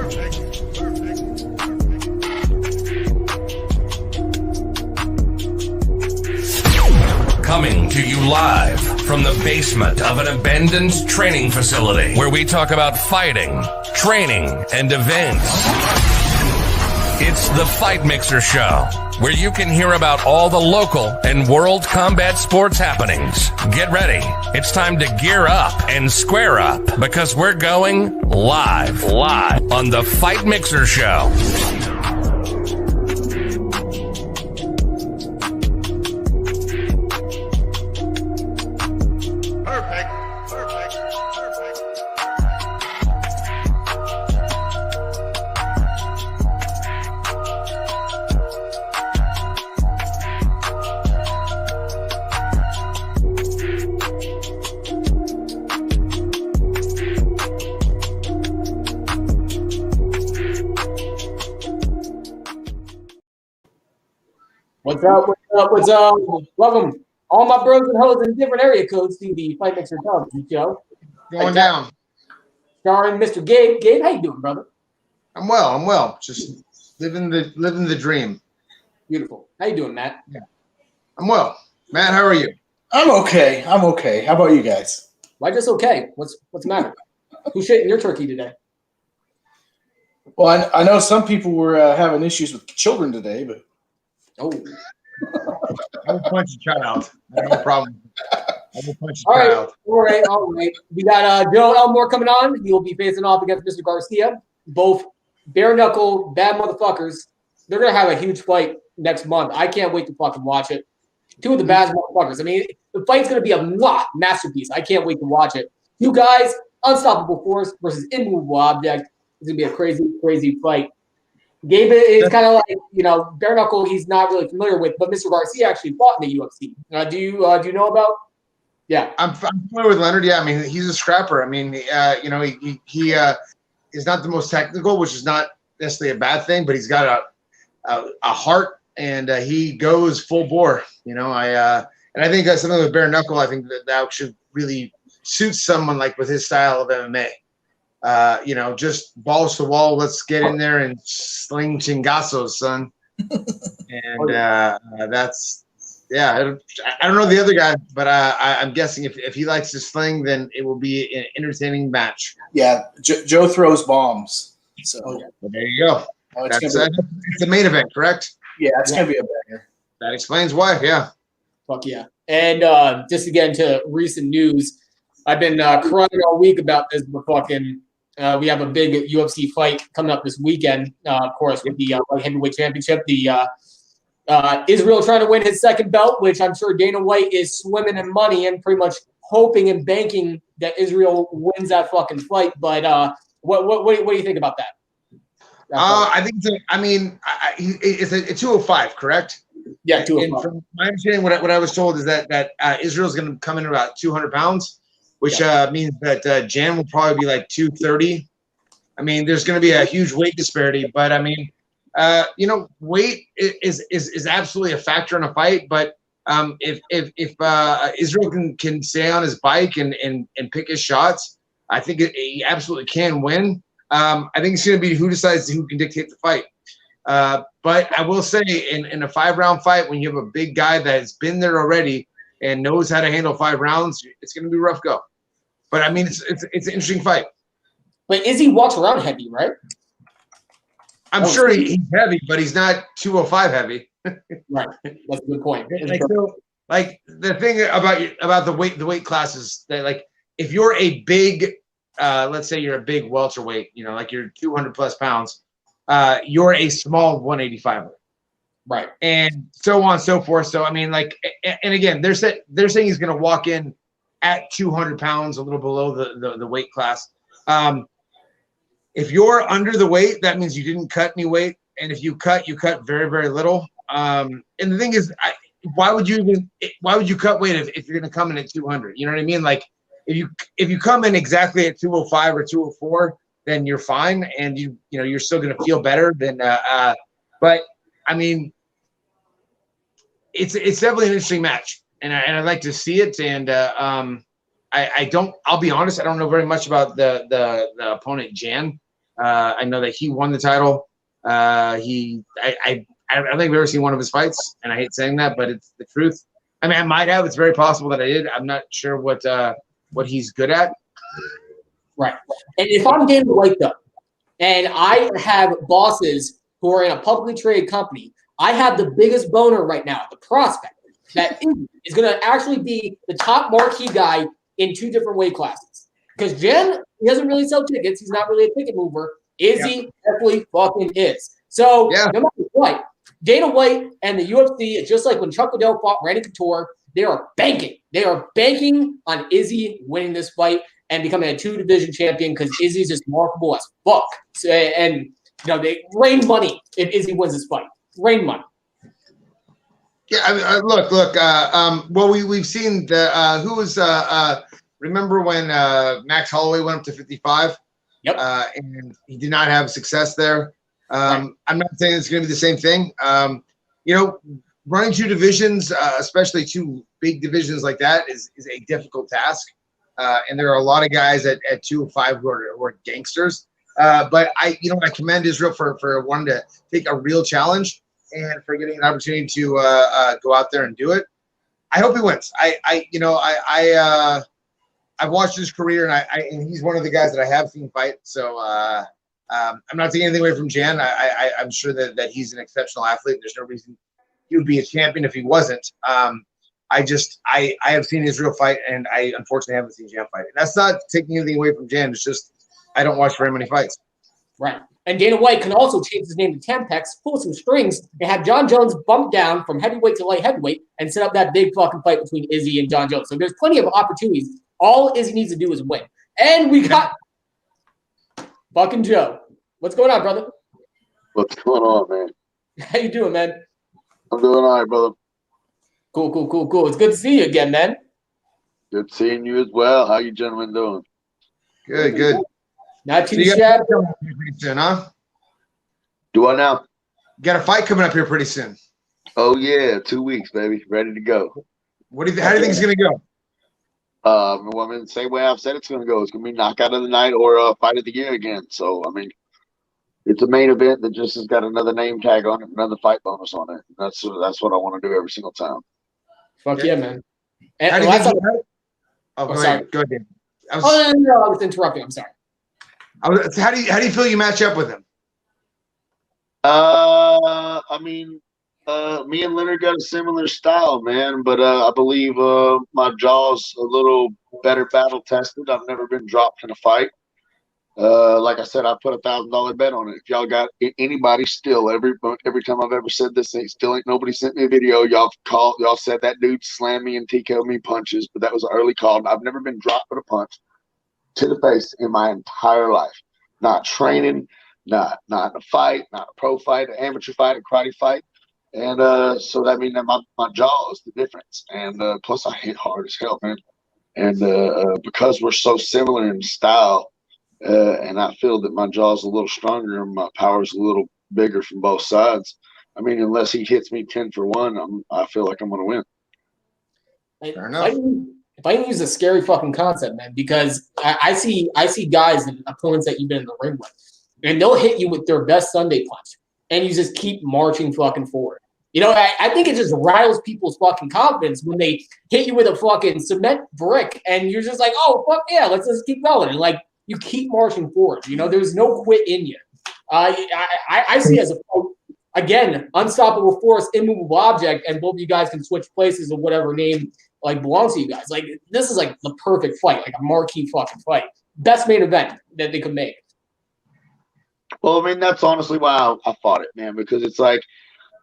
Coming to you live from the basement of an abandoned training facility where we talk about fighting, training, and events. It's the Fight Mixer Show, where you can hear about all the local and world combat sports happenings. Get ready. It's time to gear up and square up because we're going live on the Fight Mixer Show. What's up? What's up? Welcome, all my bros and hoes in different area codes to the Fight Mixer television show. Going down. Starring Mr. Gabe. Gabe, how you doing, brother? I'm well. Just living the dream. Beautiful. How you doing, Matt? Yeah. I'm well. Matt, how are you? I'm okay. How about you guys? Why just okay? What's the matter? Who's shitting your turkey today? Well, I know some people were having issues with children today, but Oh. I will punch a child. I have no problem. I will punch a All child. right. We got Joe Elmore coming on. He will be facing off against Mr. Garcia. Both bare knuckle, bad motherfuckers. They're going to have a huge fight next month. I can't wait to fucking watch it. Two of the bad motherfuckers. I mean, the fight's going to be a masterpiece. I can't wait to watch it. You guys, unstoppable force versus immovable object. It's going to be a crazy, crazy fight. Gabe is kind of like, bare knuckle he's not really familiar with, but Mr. Garcia actually fought in the UFC. Do you know about? Yeah. I'm familiar with Leonard. Yeah, I mean, he's a scrapper. I mean, he is not the most technical, which is not necessarily a bad thing, but he's got a heart, and he goes full bore. And I think that's something with bare knuckle. I think that should really suit someone like with his style of MMA. Just balls to wall. Let's get in there and sling chingazos, son. And that's, yeah. I don't know the other guy, but I'm guessing if he likes to sling, then it will be an entertaining match. Yeah, Joe throws bombs. So well, there you go. It's the main event, correct? Yeah, it's gonna be a banger. That explains why. Yeah. Fuck yeah. And just to get into recent news, I've been crying all week about this, but fucking. We have a big UFC fight coming up this weekend, of course, with the light heavyweight championship. The Israel trying to win his second belt, which I'm sure Dana White is swimming in money and pretty much hoping and banking that Israel wins that fucking fight. But what do you think about that? I think it's a 205, correct? Yeah, 205. And from my understanding, what I was told is that Israel's going to come in about 200 pounds. Which means that Jan will probably be like 230. I mean, there's going to be a huge weight disparity, but I mean, weight is absolutely a factor in a fight. But if Israel can stay on his bike and pick his shots, I think he absolutely can win. I think it's going to be who decides who can dictate the fight. But I will say, in a 5-round fight, when you have a big guy that has been there already and knows how to handle 5 rounds, it's going to be a rough go. But I mean, it's an interesting fight. But Izzy walks around heavy, right? I'm sure he's heavy, but he's not 205 heavy. Right, that's a good point. The thing about the weight classes that, like, if you're a big, let's say you're a big welterweight, like you're 200 plus pounds, you're a small 185er. Right. And so on and so forth. So, I mean, and again, they're saying he's going to walk in at 200 pounds, a little below the weight class. If you're under the weight, that means you didn't cut any weight. And if you cut very, very little. And the thing is, why would you cut weight if you're going to come in at 200? You know what I mean? Like, if you come in exactly at 205 or 204, then you're fine. And you're still going to feel better than, but I mean, it's definitely an interesting match, and I'd like to see it. And I'll be honest, I don't know very much about the opponent Jan. I know that he won the title. I don't think I've ever seen one of his fights, and I hate saying that, but it's the truth. I mean, I might have. It's very possible that I did. I'm not sure what he's good at. Right. And if I'm Dana White, though, and I have bosses who are in a publicly traded company, I have the biggest boner right now, the prospect that is going to actually be the top marquee guy in 2 different weight classes. Because Jen, he doesn't really sell tickets. He's not really a ticket mover. Izzy definitely fucking is. So no matter what, Dana White and the UFC, it's just like when Chuck Liddell fought Randy Couture, they are banking. They are banking on Izzy winning this fight and becoming a 2-division champion because Izzy's just marketable as fuck. So, and they rain money if Izzy wins this fight. Rain money. Yeah, I mean, look. Well, we've seen the who was remember when Max Holloway went up to 55? Yep. And he did not have success there. I'm not saying it's going to be the same thing. Running 2 divisions, especially 2 big divisions like that, is a difficult task. And there are a lot of guys at 205 who are gangsters. But I commend Israel for wanting to take a real challenge and for getting an opportunity to go out there and do it. I hope he wins. I've watched his career, and he's one of the guys that I have seen fight. So I'm not taking anything away from Jan. I'm sure that he's an exceptional athlete. There's no reason he would be a champion if he wasn't. I have seen Israel fight, and I unfortunately haven't seen Jan fight. And that's not taking anything away from Jan. It's just I don't watch very many fights. Right. And Dana White can also change his name to Tempex, pull some strings, and have John Jones bump down from heavyweight to light heavyweight and set up that big fucking fight between Izzy and John Jones. So there's plenty of opportunities. All Izzy needs to do is win. And we got fucking Joe. What's going on, brother? What's going on, man? How you doing, man? I'm doing all right, brother. Cool. It's good to see you again, man. Good seeing you as well. How you gentlemen doing? Good. Not too So shabby. pretty soon, huh? Do I now? You got a fight coming up here pretty soon. Oh yeah, 2 weeks, baby. Ready to go. How do you think it's gonna go? Well, I mean, the same way I've said it's going to go. It's going to be knockout of the night or fight of the year again. So, I mean, it's a main event that just has got another name tag on it, another fight bonus on it. That's what I want to do every single time. Fuck yeah, man. And How do you last think? time- Go sorry. ahead. Go ahead, Dave. no, I was interrupting. I'm sorry. How do you feel you match up with him? I mean, me and Leonard got a similar style, man, but I believe my jaw's a little better battle tested. I've never been dropped in a fight. Like I said, I put $1,000 bet on it. If y'all got anybody still, every time I've ever said this, still ain't nobody sent me a video. Y'all said that dude slammed me and TK'd me punches, but that was an early call. I've never been dropped with a punch to the face in my entire life. Not training, not in a fight, not a pro fight, an amateur fight, a karate fight. And so that means that my jaw is the difference. And plus I hit hard as hell, man. And because we're so similar in style, and I feel that my jaw's a little stronger and my power's a little bigger from both sides. I mean, unless he hits me 10 for 1, I feel like I'm going to win. Fair enough. If I can use a scary fucking concept, man, because I see guys and opponents that you've been in the ring with, and they'll hit you with their best Sunday punch, and you just keep marching fucking forward. I think it just riles people's fucking confidence when they hit you with a fucking cement brick, and you're just like, oh, fuck yeah, let's just keep going. And, like, you keep marching forward. There's no quit in you. I see it as again, unstoppable force, immovable object, and both of you guys can switch places or whatever name like belongs to you guys. Like, this is like the perfect fight, like a marquee fucking fight. Best main event that they could make. Well, I mean, that's honestly why I fought it, man, because it's like,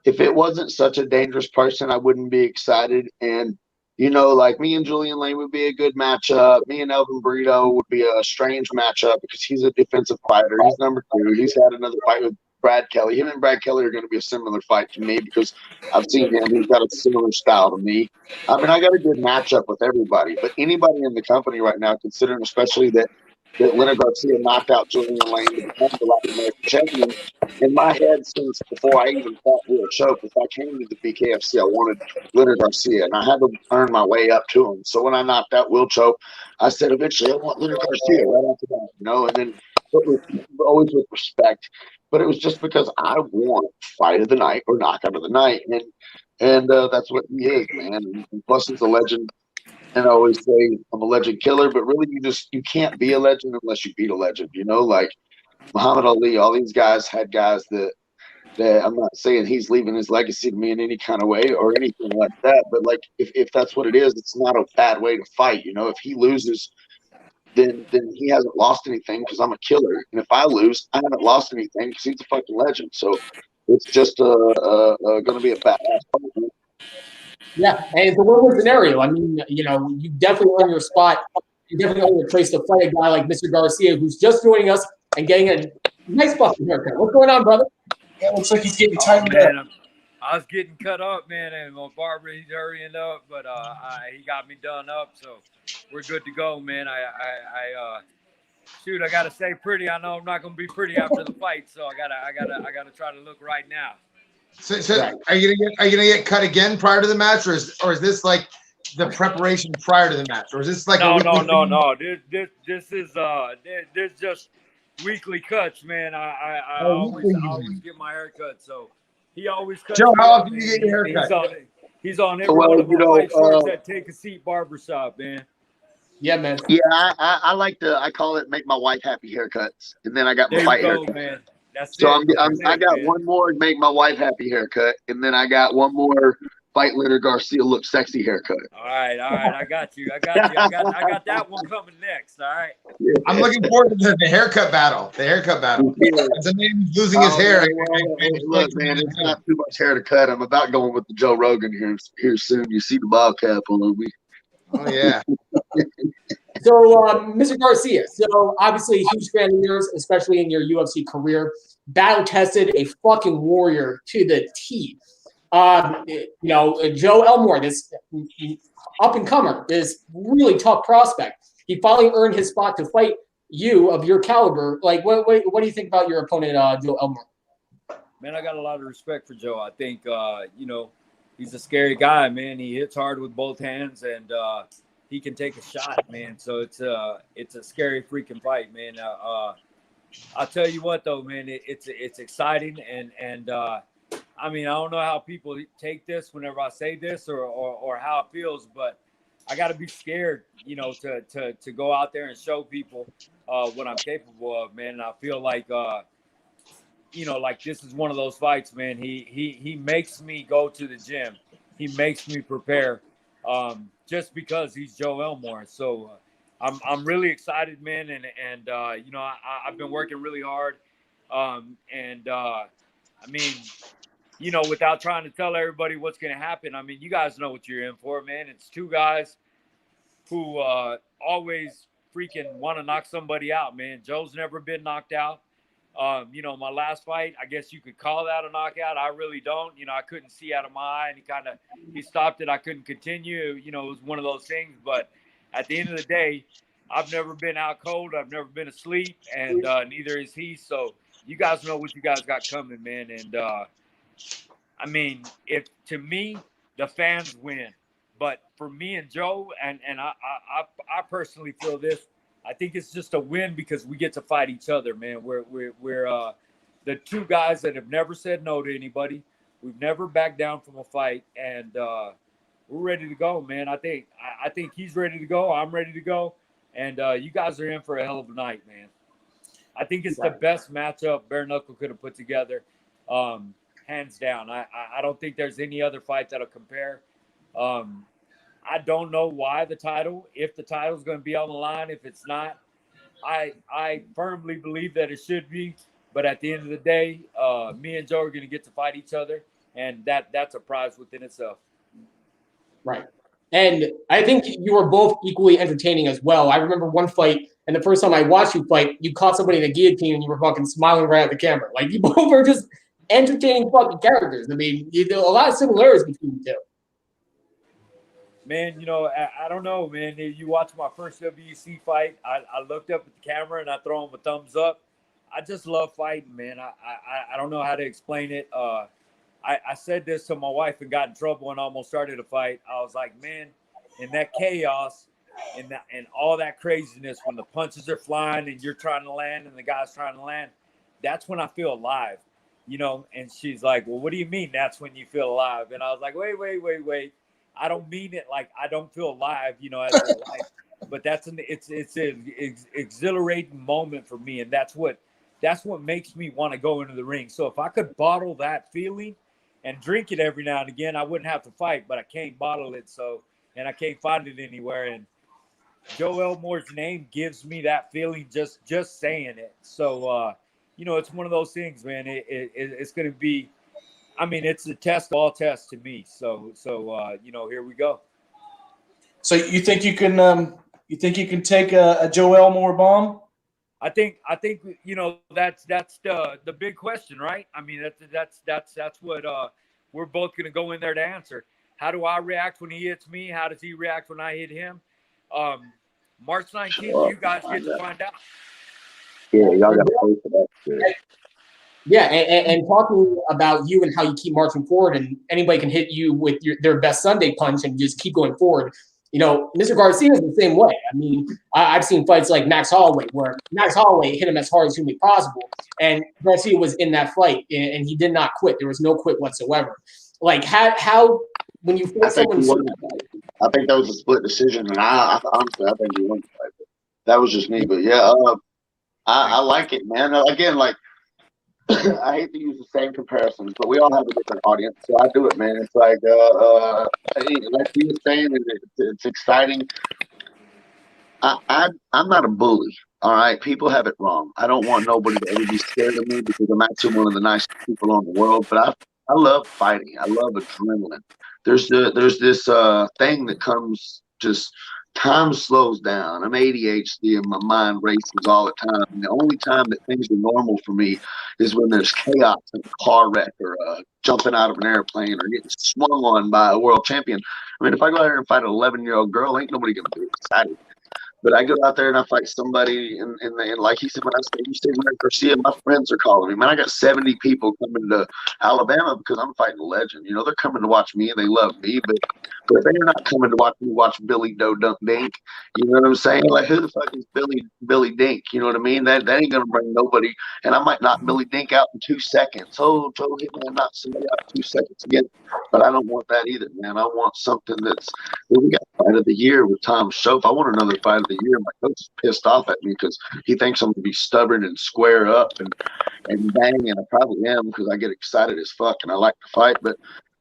if it wasn't such a dangerous person, I wouldn't be excited. And, like me and Julian Lane would be a good matchup. Me and Elvin Brito would be a strange matchup because he's a defensive fighter. He's number 2. He's had another fight with Brad Kelly. Him and Brad Kelly are going to be a similar fight to me because I've seen him. He's got a similar style to me. I mean, I got a good matchup with everybody. But anybody in the company right now, considering especially that Leonard Garcia knocked out Julian Lane to become the Latin American champion, in my head since before I even fought Will Choke, if I came to the BKFC, I wanted Leonard Garcia, and I had to earn my way up to him. So when I knocked out Will Choke, I said eventually I want Leonard Garcia right after that, and then but always with respect. But it was just because I want fight of the night or knockout of the night, and that's what he is, man. And plus, he's a legend. And I always say I'm a legend killer, but really, you can't be a legend unless you beat a legend. You know, like Muhammad Ali. All these guys had guys that I'm not saying he's leaving his legacy to me in any kind of way or anything like that. But like, if that's what it is, it's not a bad way to fight. You know, if he loses, then he hasn't lost anything because I'm a killer. And if I lose, I haven't lost anything because he's a fucking legend. So it's just going to be a badass fight. Yeah, and it's a win-win scenario. I mean, you definitely earn your spot. You definitely earn your place to fight a guy like Mr. Garcia, who's just joining us and getting a nice fucking haircut. What's going on, brother? Yeah, it looks like he's getting tightened up. I was getting cut up, man, and my barber, he's hurrying up, but he got me done up, so we're good to go, man. I gotta stay pretty. I know I'm not gonna be pretty after the fight, so I gotta try to look right now. So are you gonna get cut again prior to the match, or is this like the preparation prior to the match, or is this like no? This is just weekly cuts, man. I always get my hair cut, so he always cuts. Joe, how often man. do you get your hair cut? He's on every one of my fight shorts at Take a Seat Barbershop, man. Yeah, man. Yeah, I like to. I call it make my wife happy haircuts, and then I got my There fight you go, haircut. man. That's So it. I got one more make my wife happy haircut, and then I got one more fight Leonard Garcia look sexy haircut. All right. I got you. I got that one coming next. All right. I'm looking forward to the haircut battle. The haircut battle. As a man who's losing his hair. Look, man, it's not too much hair to cut. I'm about going with the Joe Rogan here soon. You see the bob cap on me. Oh yeah. So, Mr. Garcia, so obviously a huge fan of yours, especially in your UFC career. Battle tested, a fucking warrior to the T. Joe Elmore, this up and comer, this really tough prospect. He finally earned his spot to fight you of your caliber. Like, what do you think about your opponent, Joe Elmore? Man, I got a lot of respect for Joe. I think he's a scary guy, man. He hits hard with both hands, and he can take a shot, man. So it's a scary freaking fight, man. I'll tell you what, though, man, it's exciting, and I mean, I don't know how people take this whenever I say this or how it feels, but I got to be scared, to go out there and show people what I'm capable of, man. And I feel like, like this is one of those fights, man. He makes me go to the gym. He makes me prepare just because he's Joe Elmore. So I'm really excited, man. And I've been working really hard. I mean, without trying to tell everybody what's going to happen, I mean, you guys know what you're in for, man. It's two guys who always freaking want to knock somebody out, man. Joe's never been knocked out. My last fight, I guess you could call that a knockout. I really don't. I couldn't see out of my eye, and he stopped it. I couldn't continue. It was one of those things. But at the end of the day, I've never been out cold. I've never been asleep, and neither is he. So you guys know what you guys got coming, man. And I mean, if to me, the fans win. But for me and Joe, and I personally feel this, I think it's just a win because we get to fight each other, man. We're the two guys that have never said no to anybody. We've never backed down from a fight, and we're ready to go, man. I think he's ready to go. I'm ready to go, and you guys are in for a hell of a night, man. I think it's the best matchup Bare Knuckle could have put together, hands down. I don't think there's any other fight that'll compare. I don't know why the title, if the title's going to be on the line, if it's not, I firmly believe that it should be. But at the end of the day, me and Joe are going to get to fight each other, and that's a prize within itself. Right. And I think you were both equally entertaining as well. I remember one fight, and the first time I watched you fight, you caught somebody in a guillotine, and you were fucking smiling right at the camera. Like, you both were just entertaining fucking characters. I mean, there are a lot of similarities between the two. Man, I don't know, man. You watch my first WEC fight, I looked up at the camera and I throw him a thumbs up. I just love fighting, man. I don't know how to explain it. I said this to my wife and got in trouble and almost started a fight. I was like, man, in that chaos, and all that craziness when the punches are flying and you're trying to land and the guy's trying to land, that's when I feel alive, you know. And she's like, well, what do you mean that's when you feel alive? And I was like, wait. I don't mean it like I don't feel alive, you know, as in life, but it's an exhilarating moment for me. And that's what makes me want to go into the ring. So if I could bottle that feeling and drink it every now and again, I wouldn't have to fight, but I can't bottle it. And I can't find it anywhere. And Joe Elmore's name gives me that feeling just saying it. So, you know, it's one of those things, man. It's going to be, I mean, it's a test of all tests to me. So you know, here we go. So you think you can take a Joe Elmore bomb? I think you know that's the big question, right? I mean that's what we're both going to go in there to answer. How do I react when he hits me? How does he react when I hit him? March 19th, you guys get to find out. Yeah, y'all got to pay for that shit. Yeah, and talking about you and how you keep marching forward, and anybody can hit you with their best Sunday punch and just keep going forward. You know, Mr. Garcia is the same way. I mean, I've seen fights like Max Holloway, where Max Holloway hit him as hard as humanly possible, and Garcia was in that fight, and he did not quit. There was no quit whatsoever. Like, how when you feel someone, I think that was a split decision, and I honestly think he won the fight. That was just me, but yeah, I like it, man. Again, like I hate to use the same comparisons, but we all have a different audience, so I do it, man. It's like like you were saying, it's exciting. I'm not a bully. All right, people have it wrong. I don't want nobody to ever be scared of me because I'm actually one of the nicest people on the world. But I love fighting. I love adrenaline. There's this thing that comes just. Time slows down. I'm ADHD and my mind races all the time. And the only time that things are normal for me is when there's chaos in a car wreck or jumping out of an airplane or getting swung on by a world champion. I mean, if I go out here and fight an 11-year-old girl, ain't nobody going to be excited. But I go out there and I fight somebody, and like he said, when I say you say Leonard Garcia, my friends are calling me. Man, I got 70 people coming to Alabama because I'm fighting a legend. You know, they're coming to watch me and they love me, but they're not coming to watch me watch Billy Doe Dunk Dink. You know what I'm saying? Like, who the fuck is Billy Dink? You know what I mean? That ain't gonna bring nobody. And I might knock Billy Dink out in 2 seconds. Oh, Joe Hitman knocked somebody out in 2 seconds again. But I don't want that either, man. I want something that's. Well, we got fight of the year with Tom Shoaf. I want another fight of the year. My coach is pissed off at me because he thinks I'm gonna be stubborn and square up and bang, and I probably am because I get excited as fuck and I like to fight. But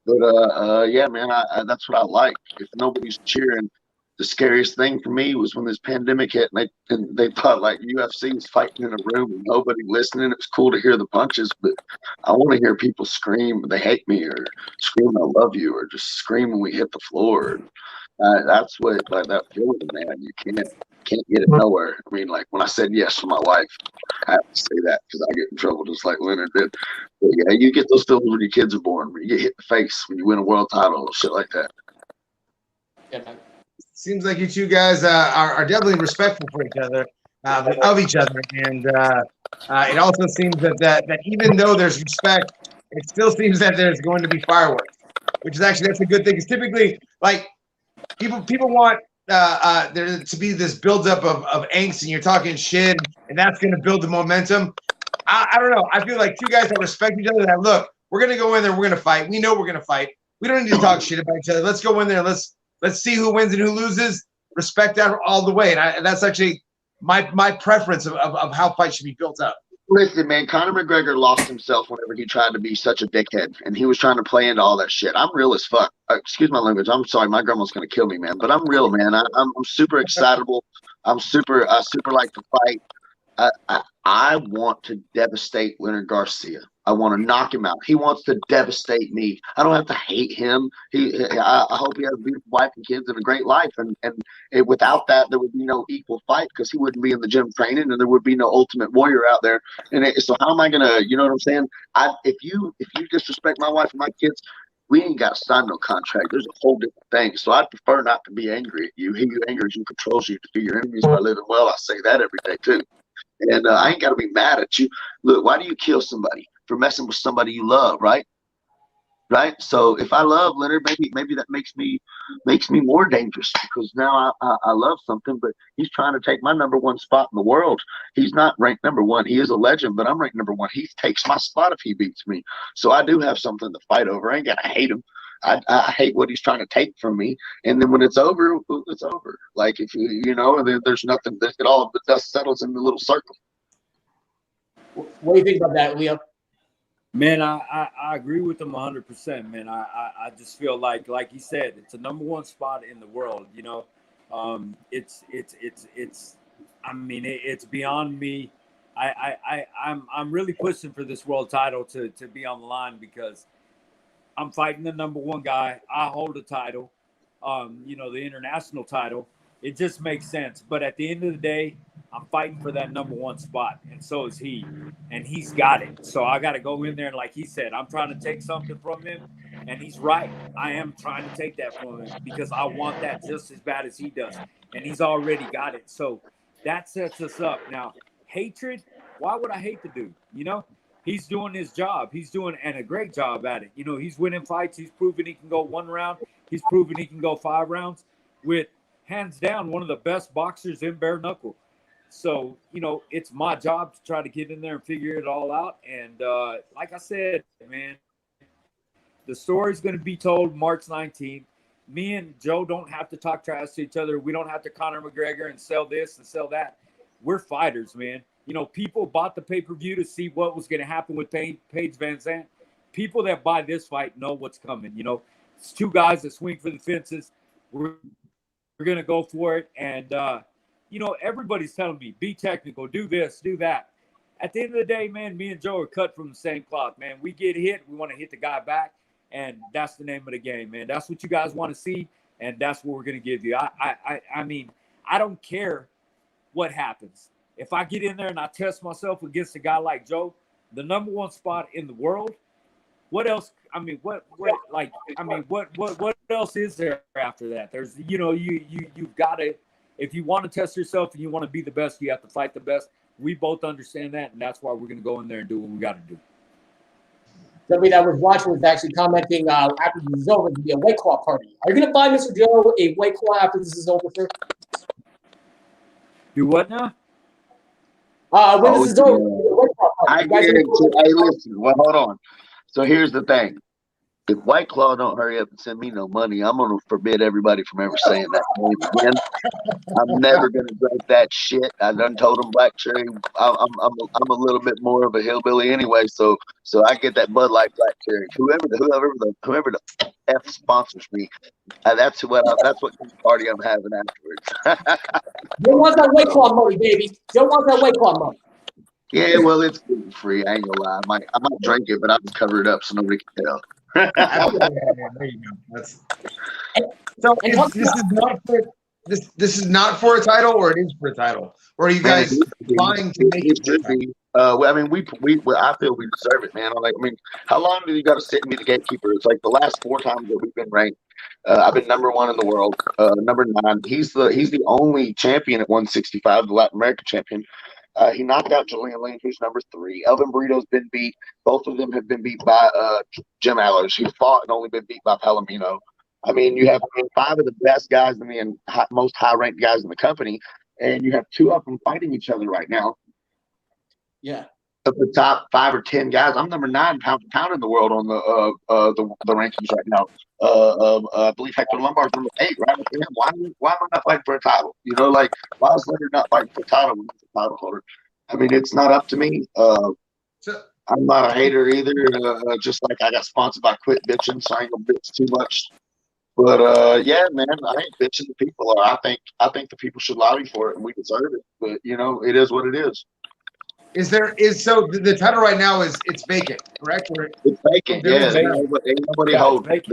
yeah, man, that's what I like. If nobody's cheering, the scariest thing for me was when this pandemic hit and they thought like UFC was fighting in a room and nobody listening. It was cool to hear the punches, but I want to hear people scream they hate me or scream I love you or just scream when we hit the floor. That's what like that feeling, man. You can't get it nowhere. I mean, like when I said yes to my wife, I have to say that because I get in trouble just like Leonard did. But yeah, you get those feelings when your kids are born, when you get hit in the face, when you win a world title, shit like that. yeah, man. Seems like you two guys are definitely respectful for each other, of each other, and it also seems that even though there's respect, it still seems that there's going to be fireworks, which is actually that's a good thing. Because typically, like people want there to be this buildup of angst, and you're talking shit, and that's going to build the momentum. I don't know. I feel like two guys that respect each other. That look, we're going to go in there, we're going to fight. We know we're going to fight. We don't need to talk shit about each other. Let's go in there. Let's see who wins and who loses. Respect that all the way, and that's actually my preference of how fights should be built up. Listen, man, Conor McGregor lost himself whenever he tried to be such a dickhead, and he was trying to play into all that shit. I'm real as fuck. Excuse my language. I'm sorry. My grandma's gonna kill me, man. But I'm real, man. I'm super excitable. I super like to fight. I want to devastate Leonard Garcia. I want to knock him out. He wants to devastate me. I don't have to hate him. I hope he has a beautiful wife and kids and a great life. And without that, there would be no equal fight because he wouldn't be in the gym training, and there would be no Ultimate Warrior out there. And so how am I gonna? You know what I'm saying? If you disrespect my wife and my kids, we ain't got to sign no contract. There's a whole different thing. So I'd prefer not to be angry at you. He who angers you controls you to be your enemies by living well. I say that every day too. And I ain't got to be mad at you. Look, why do you kill somebody? For messing with somebody you love, right? right? So if I love Leonard, maybe that makes me more dangerous because now I love something, but he's trying to take my number one spot in the world. He's not ranked number one. He is a legend, but I'm ranked number one. He takes my spot if he beats me. So I do have something to fight over. I ain't gonna hate him. I hate what he's trying to take from me. And then when it's over, it's over. Like if you know, and then there's nothing. The dust settles in the little circle. What do you think about that, Leo? Man, I agree with him 100%, man. I just feel like he said, it's a number one spot in the world, you know. It's I mean, it's beyond me. I'm really pushing for this world title to be on the line because I'm fighting the number one guy. I hold the title, you know, the international title. It just makes sense. But at the end of the day, I'm fighting for that number one spot, and so is he, and he's got it. So I got to go in there, and like he said, I'm trying to take something from him, and he's right. I am trying to take that from him because I want that just as bad as he does, and he's already got it. So that sets us up. Now, hatred, why would I hate the dude? You know, he's doing his job. He's doing and a great job at it. You know, he's winning fights. He's proven he can go 1 round. He's proven he can go 5 rounds with, hands down, one of the best boxers in bare knuckle. So, you know, it's my job to try to get in there and figure it all out. And like I said, man, the story's going to be told March 19th. Me and Joe don't have to talk trash to each other. We don't have to Conor McGregor and sell this and sell that. We're fighters, man. You know, people bought the pay-per-view to see what was going to happen with Paige Van Zandt. People that buy this fight know what's coming. You know, it's 2 guys that swing for the fences. We're going to go for it. And, you know, everybody's telling me, be technical, do this, do that. At the end of the day, man, me and Joe are cut from the same cloth, man. We get hit, we want to hit the guy back, and that's the name of the game, man. That's what you guys want to see, and that's what we're going to give you. I mean, I don't care what happens. If I get in there and I test myself against a guy like Joe, the number one spot in the world, what else? I mean, what else is there after that? There's, you know, you've got to. If you want to test yourself and you want to be the best, you have to fight the best. We both understand that, and that's why we're going to go in there and do what we got to do. Somebody that was watching was actually commenting after this is over to be a White Claw party. Are you going to buy Mr. Joe a White Claw after this is over, sir? Do what now? When this is over, White Claw party. Hey, listen. Well, hold on. So here's the thing. If White Claw don't hurry up and send me no money, I'm gonna forbid everybody from ever saying that name again. I'm never gonna drink that shit. I done told him Black Cherry. I'm a little bit more of a hillbilly anyway, so I get that Bud Light Black Cherry. Whoever the F sponsors me, that's what party I'm having afterwards. Joe wants that White Claw money, baby. Joe wants that White Claw money. Yeah, well, it's gluten free. I ain't gonna lie. I might drink it, but I just cover it up so nobody can tell. There you go. So this is not for a title, or it is for a title, or are you guys trying to make it for a title? Well, I mean, I feel we deserve it, man. I mean, how long do you got to sit and be the gatekeeper? It's like the last 4 times that we've been ranked. I've been number 1 in the world, number 9. He's the only champion at 165, the Latin American champion. He knocked out Julian Lane, who's number 3. Elvin Brito's been beat. Both of them have been beat by Jim Allers, who fought and only been beat by Palomino. I mean, you have 5 of the best guys in the most high-ranked guys in the company, and you have 2 of them fighting each other right now. Yeah. Of the top 5 or 10 guys, I'm number 9 pound for pound in the world on the rankings right now. I believe Hector Lombard's number 8, right? Why am I not fighting for a title? You know, like, why is Leonard not fighting for a title when he's a title holder? I mean, it's not up to me. I'm not a hater either. Just like I got sponsored by Quit Bitching, so I ain't gonna bitch too much. But yeah, man, I ain't bitching the people. I think the people should lobby for it, and we deserve it. But you know, it is what it is. So the title right now is it's vacant, correct? It's vacant, yeah. Ain't nobody holds it.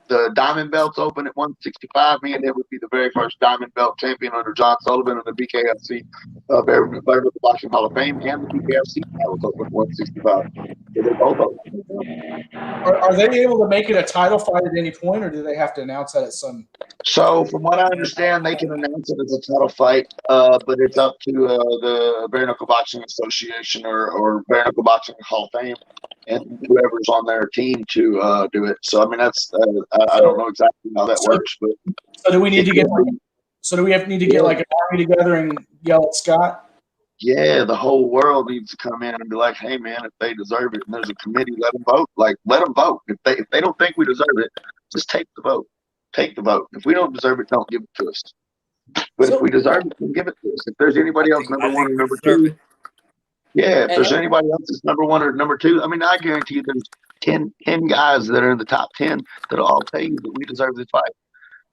The diamond belt's open at 165. Me and him would be the very first diamond belt champion under John Sullivan and the BKFC the Boxing Hall of Fame, and the BKFC title's open at 165. So they're both open. Are they able to make it a title fight at any point, or do they have to announce that at some? So, from what I understand, they can announce it as a title fight, but it's up to the Bare Knuckle Boxing Association or Bare Knuckle Boxing Hall of Fame and whoever's on their team to do it. So I mean, that's I don't know exactly how that works, but So do we need to get? So do we need to get like an army together and yell at Scott? yeah, the whole world needs to come in and be like, hey man, if they deserve it, and there's a committee, let them vote. Like, let them vote. If they don't think we deserve it, just take the vote. Take the vote. If we don't deserve it, don't give it to us. But if we deserve it, then give it to us. If there's anybody else number one or number two, yeah, if there's anybody else that's number one or number two, I mean, I guarantee you there's 10 guys that are in the top 10 that'll all tell you that we deserve this fight.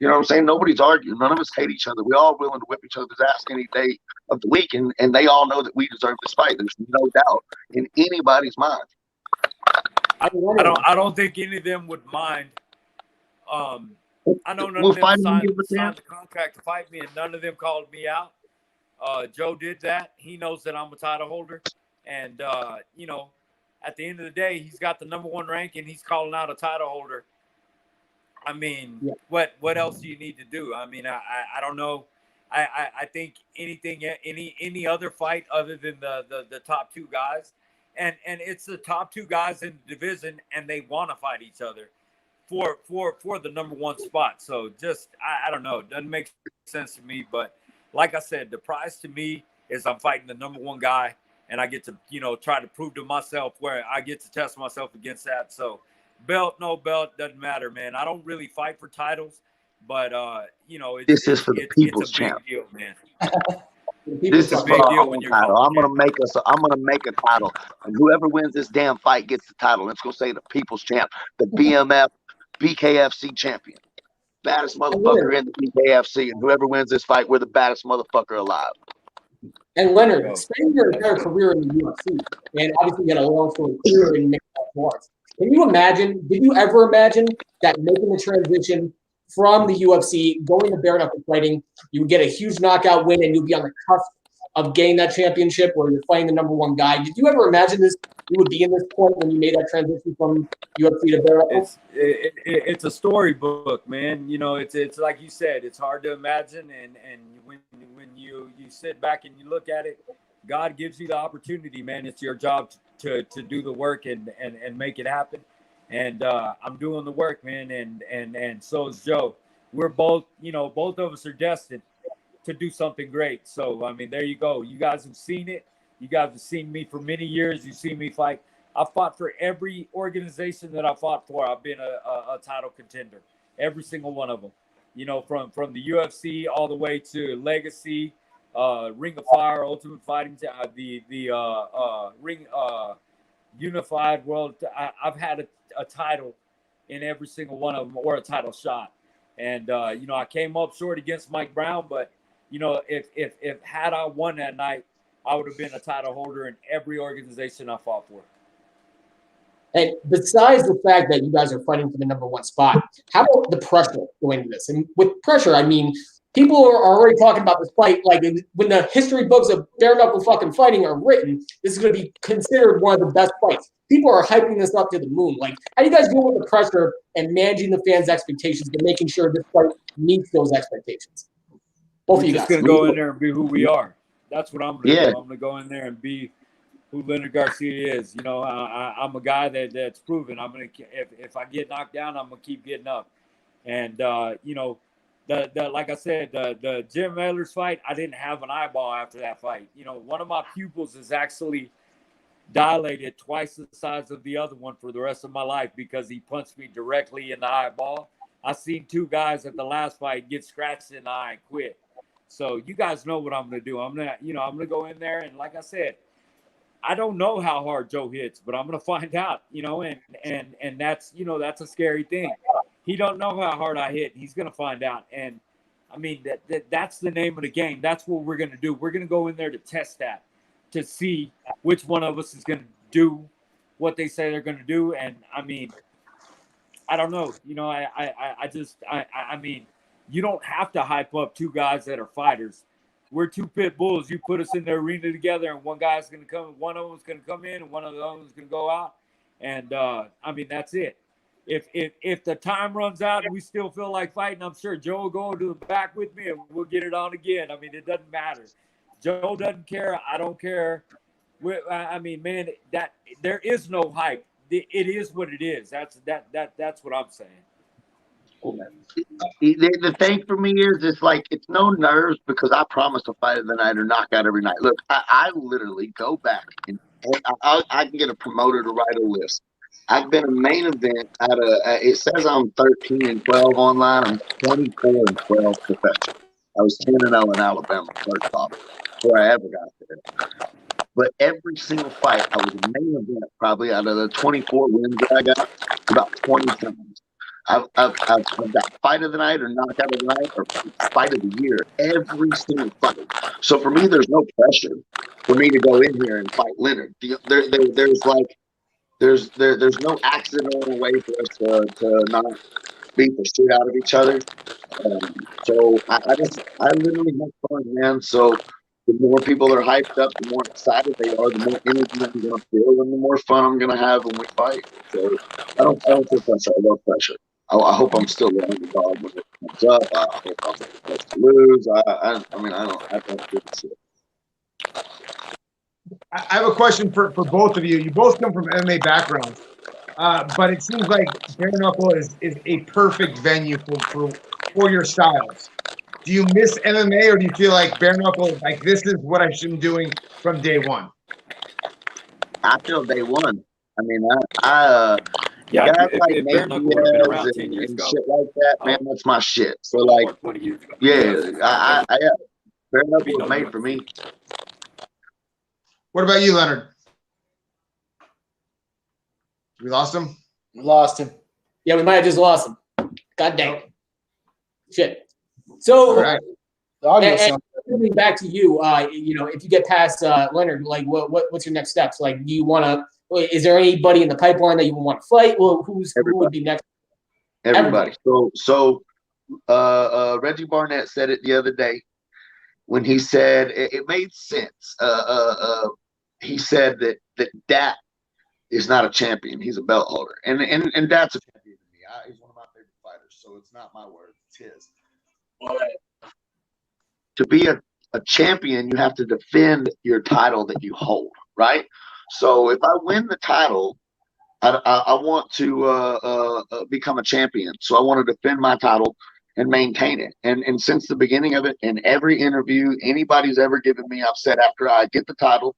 You know what I'm saying? Nobody's arguing. None of us hate each other. We're all willing to whip each other's ass any day of the week, and they all know that we deserve this fight. There's no doubt in anybody's mind. I don't think any of them would mind. I know none of them signed the contract to fight me, and none of them called me out. Joe did that. He knows that I'm a title holder. And, you know, at the end of the day, he's got the number one rank, and he's calling out a title holder. I mean, what else do you need to do? I mean, I don't know. I think any other fight other than the top two guys, and it's the top two guys in the division, and they want to fight each other for the number one spot. So just I don't know. It doesn't make sense to me. But like I said, the prize to me is I'm fighting the number one guy, and I get to, you know, try to prove to myself where I get to test myself against that. So belt, no belt, doesn't matter, man. I don't really fight for titles, but you know, this is for the people's champ. Deal, man. This is for our own title. I'm gonna make a title, and whoever wins this damn fight gets the title. Let's go say the people's champ, the BKFC champion, baddest motherfucker in the BKFC, and whoever wins this fight, we're the baddest motherfucker alive. And Leonard, spending your entire career in the UFC, and obviously you had a long story career in mixed martial arts. Can you imagine? Did you ever imagine that making the transition from the UFC, going to bare knuckle fighting, you would get a huge knockout win, and you'd be on the cusp of getting that championship where you're fighting the number one guy? Did you ever imagine this? You would be in this point when you made that transition from UFC to bare knuckle? It's a storybook, man. You know, it's like you said, it's hard to imagine, and when you sit back and you look at it, God gives you the opportunity, man. It's your job to do the work and make it happen. And I'm doing the work, man, and so is Joe. We're both, you know, both of us are destined to do something great. So, I mean, there you go. You guys have seen it. You guys have seen me for many years. You've seen me fight. I fought for every organization that I fought for. I've been a title contender, every single one of them. You know, from the UFC all the way to Legacy, Ring of Fire, Ultimate Fighting, the Ring Unified World. I've had a title in every single one of them, or a title shot. And you know, I came up short against Mike Brown, but you know, if had I won that night, I would have been a title holder in every organization I fought for. And besides the fact that you guys are fighting for the number one spot, how about the pressure going into this? And with pressure, I mean, people are already talking about this fight. Like, when the history books of bare knuckle fucking fighting are written, this is going to be considered one of the best fights. People are hyping this up to the moon. Like, how do you guys deal with the pressure and managing the fans' expectations and making sure this fight meets those expectations? Both of you guys. We're just going to go in there and be who we are. That's what I'm going to do. I'm going to go in there and be who Leonard Garcia is. You know, I'm a guy that's proven. I'm going to, if I get knocked down, I'm going to keep getting up. And, you know, the like I said, the Jim Ehlers fight, I didn't have an eyeball after that fight. You know, one of my pupils is actually dilated twice the size of the other one for the rest of my life because he punched me directly in the eyeball. I seen two guys at the last fight get scratched in the eye and quit. So you guys know what I'm going to do. I'm going to go in there, and like I said, I don't know how hard Joe hits, but I'm going to find out, you know, and that's, you know, that's a scary thing. He don't know how hard I hit. He's going to find out. And I mean, that's the name of the game. That's what we're going to do. We're going to go in there to test that, to see which one of us is going to do what they say they're going to do. And I mean, I don't know, you know, I mean, you don't have to hype up two guys that are fighters. We're two pit bulls. You put us in the arena together, and one guy's going to come, one of them's going to come in, and one of the others going to go out. And I mean, that's it. If the time runs out and we still feel like fighting, I'm sure Joe will go to the back with me, and we'll get it on again. I mean, it doesn't matter. Joe doesn't care. I don't care. I mean, man, that there is no hype. it is what it is. That's what I'm saying. The thing for me is, it's like, it's no nerves because I promise a fight of the night or knockout every night. Look, I literally go back and I can get a promoter to write a list. I've been a main event it says I'm 13-12 online. I'm 24-12 professional. I was 10-0 in Alabama first off before I ever got there. But every single fight, I was a main event probably out of the 24 wins that I got about 20 times. I've got fight of the night or knockout of the night or fight of the year every single fight. So for me, there's no pressure for me to go in here and fight Leonard. There's no accidental way for us to not beat the shit out of each other. So I literally have fun, man. So the more people are hyped up, the more excited they are, the more energy I'm gonna feel, and the more fun I'm gonna have when we fight. So I don't feel pressure. I love pressure. I hope I'm still the underdog when it comes up. I hope I'm supposed to lose. I don't give a shit. I have a question for both of you. You both come from MMA backgrounds, but it seems like bare knuckle is a perfect venue for your styles. Do you miss MMA, or do you feel like bare knuckle, like this is what I should be doing from day one? I feel day one. I mean, guys like Nate Diaz and shit like that, man, that's my shit. So like, yeah, I bare knuckle was made for me. What about you, Leonard? We lost him? We lost him. Yeah, we might have just lost him. God dang it. Shit. So, All right. and back to you, if you get past Leonard, like what's your next steps? Like, do you want to? Is there anybody in the pipeline that you want to fight? Well, who would be next? Everybody. So Reggie Barnett said it the other day when he said it made sense. He said that Dat is not a champion; he's a belt holder, and Dat's a champion to me. He's one of my favorite fighters, so it's not my word; it's his. To be a champion, you have to defend your title that you hold, right? So if I win the title, I want to become a champion. So I want to defend my title and maintain it. And since the beginning of it, in every interview anybody's ever given me, I've said after I get the title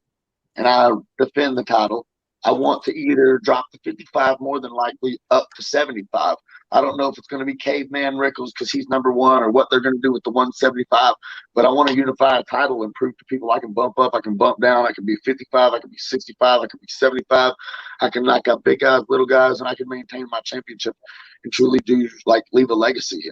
and I defend the title, I want to either drop the 55, more than likely up to 75. I don't know if it's going to be Caveman Rickles because he's number one, or what they're going to do with the 175. But I want to unify a title and prove to people I can bump up, I can bump down, I can be 55, I can be 65, I can be 75. I can knock out big guys, little guys, and I can maintain my championship and truly do leave a legacy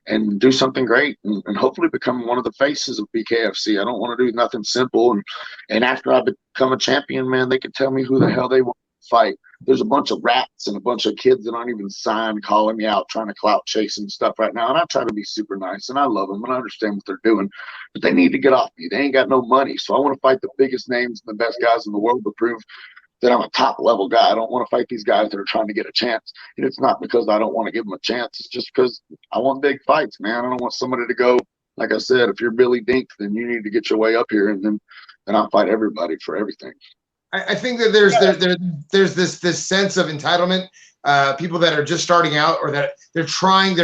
and do something great and hopefully become one of the faces of BKFC. I don't want to do nothing simple. And after I become a champion, man, they can tell me who the hell they want to fight. There's a bunch of rats and a bunch of kids that aren't even signed calling me out, trying to clout chase and stuff right now. And I try to be super nice, and I love them, and I understand what they're doing. But they need to get off me. They ain't got no money. So I want to fight the biggest names and the best guys in the world to prove that I'm a top level guy. I don't want to fight these guys that are trying to get a chance. And it's not because I don't want to give them a chance. It's just because I want big fights, man. I don't want somebody to go, like I said, if you're Billy Dink, then you need to get your way up here, and then I'll fight everybody for everything. I think that there's this sense of entitlement. People that are just starting out, or that they're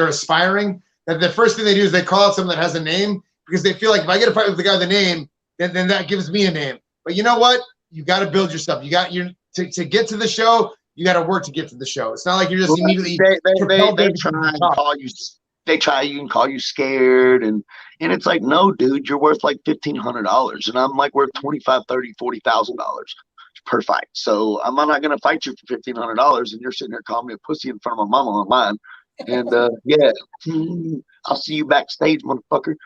aspiring, that the first thing they do is they call out someone that has a name, because they feel like if I get a fight with the guy with a name, then that gives me a name. But you know what? You got to build yourself. You got to get to the show. You got to work to get to the show. It's not like you're just immediately. They try and call you. They try and call you scared, and it's like, no, dude, you're worth like $1,500, and I'm like worth $25,000, $30,000, $40,000 per fight. So I'm not going to fight you for $1,500, and you're sitting there calling me a pussy in front of my mama online. And yeah, I'll see you backstage, motherfucker.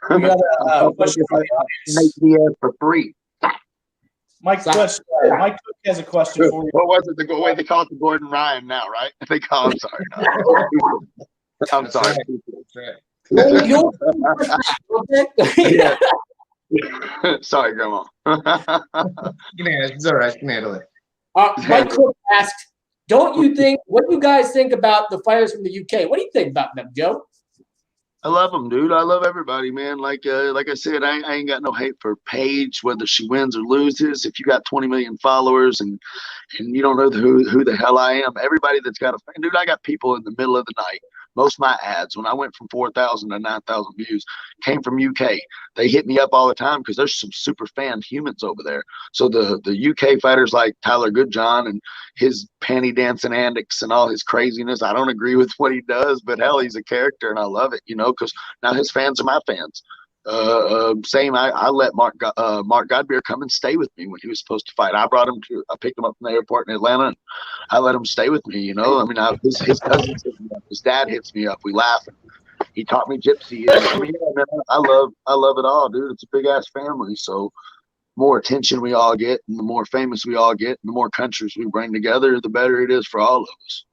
We got a question Nate Diaz for free. Mike Cook has a question for you. What was it? The way they call it the Gordon Ryan now, right? They call. I'm sorry. No. I'm sorry. Yeah. Sorry, Grandma. It's all right. You can handle it. Mike Cook asked, "Don't you think? What do you guys think about the fighters from the UK? What do you think about them, Joe?" I love them, dude. I love everybody, man. Like I said, I ain't got no hate for Paige, whether she wins or loses. If you got 20 million followers and you don't know who the hell I am, everybody that's got a fan, dude, I got people in the middle of the night. Most of my ads, when I went from 4,000 to 9,000 views, came from UK. They hit me up all the time because there's some super fan humans over there. So the UK fighters like Tyler Goodjohn and his panty dancing antics and all his craziness, I don't agree with what he does, but hell, he's a character and I love it, because now his fans are my fans. Same. I let Mark Godbeer come and stay with me when he was supposed to fight. I picked him up from the airport in Atlanta, and I let him stay with me. I mean, his cousins hit me up, his dad hits me up. We laugh. He taught me gypsy. I mean, yeah, man, I love it all, dude. It's a big ass family. So, more attention we all get, and the more famous we all get, and the more countries we bring together, the better it is for all of us.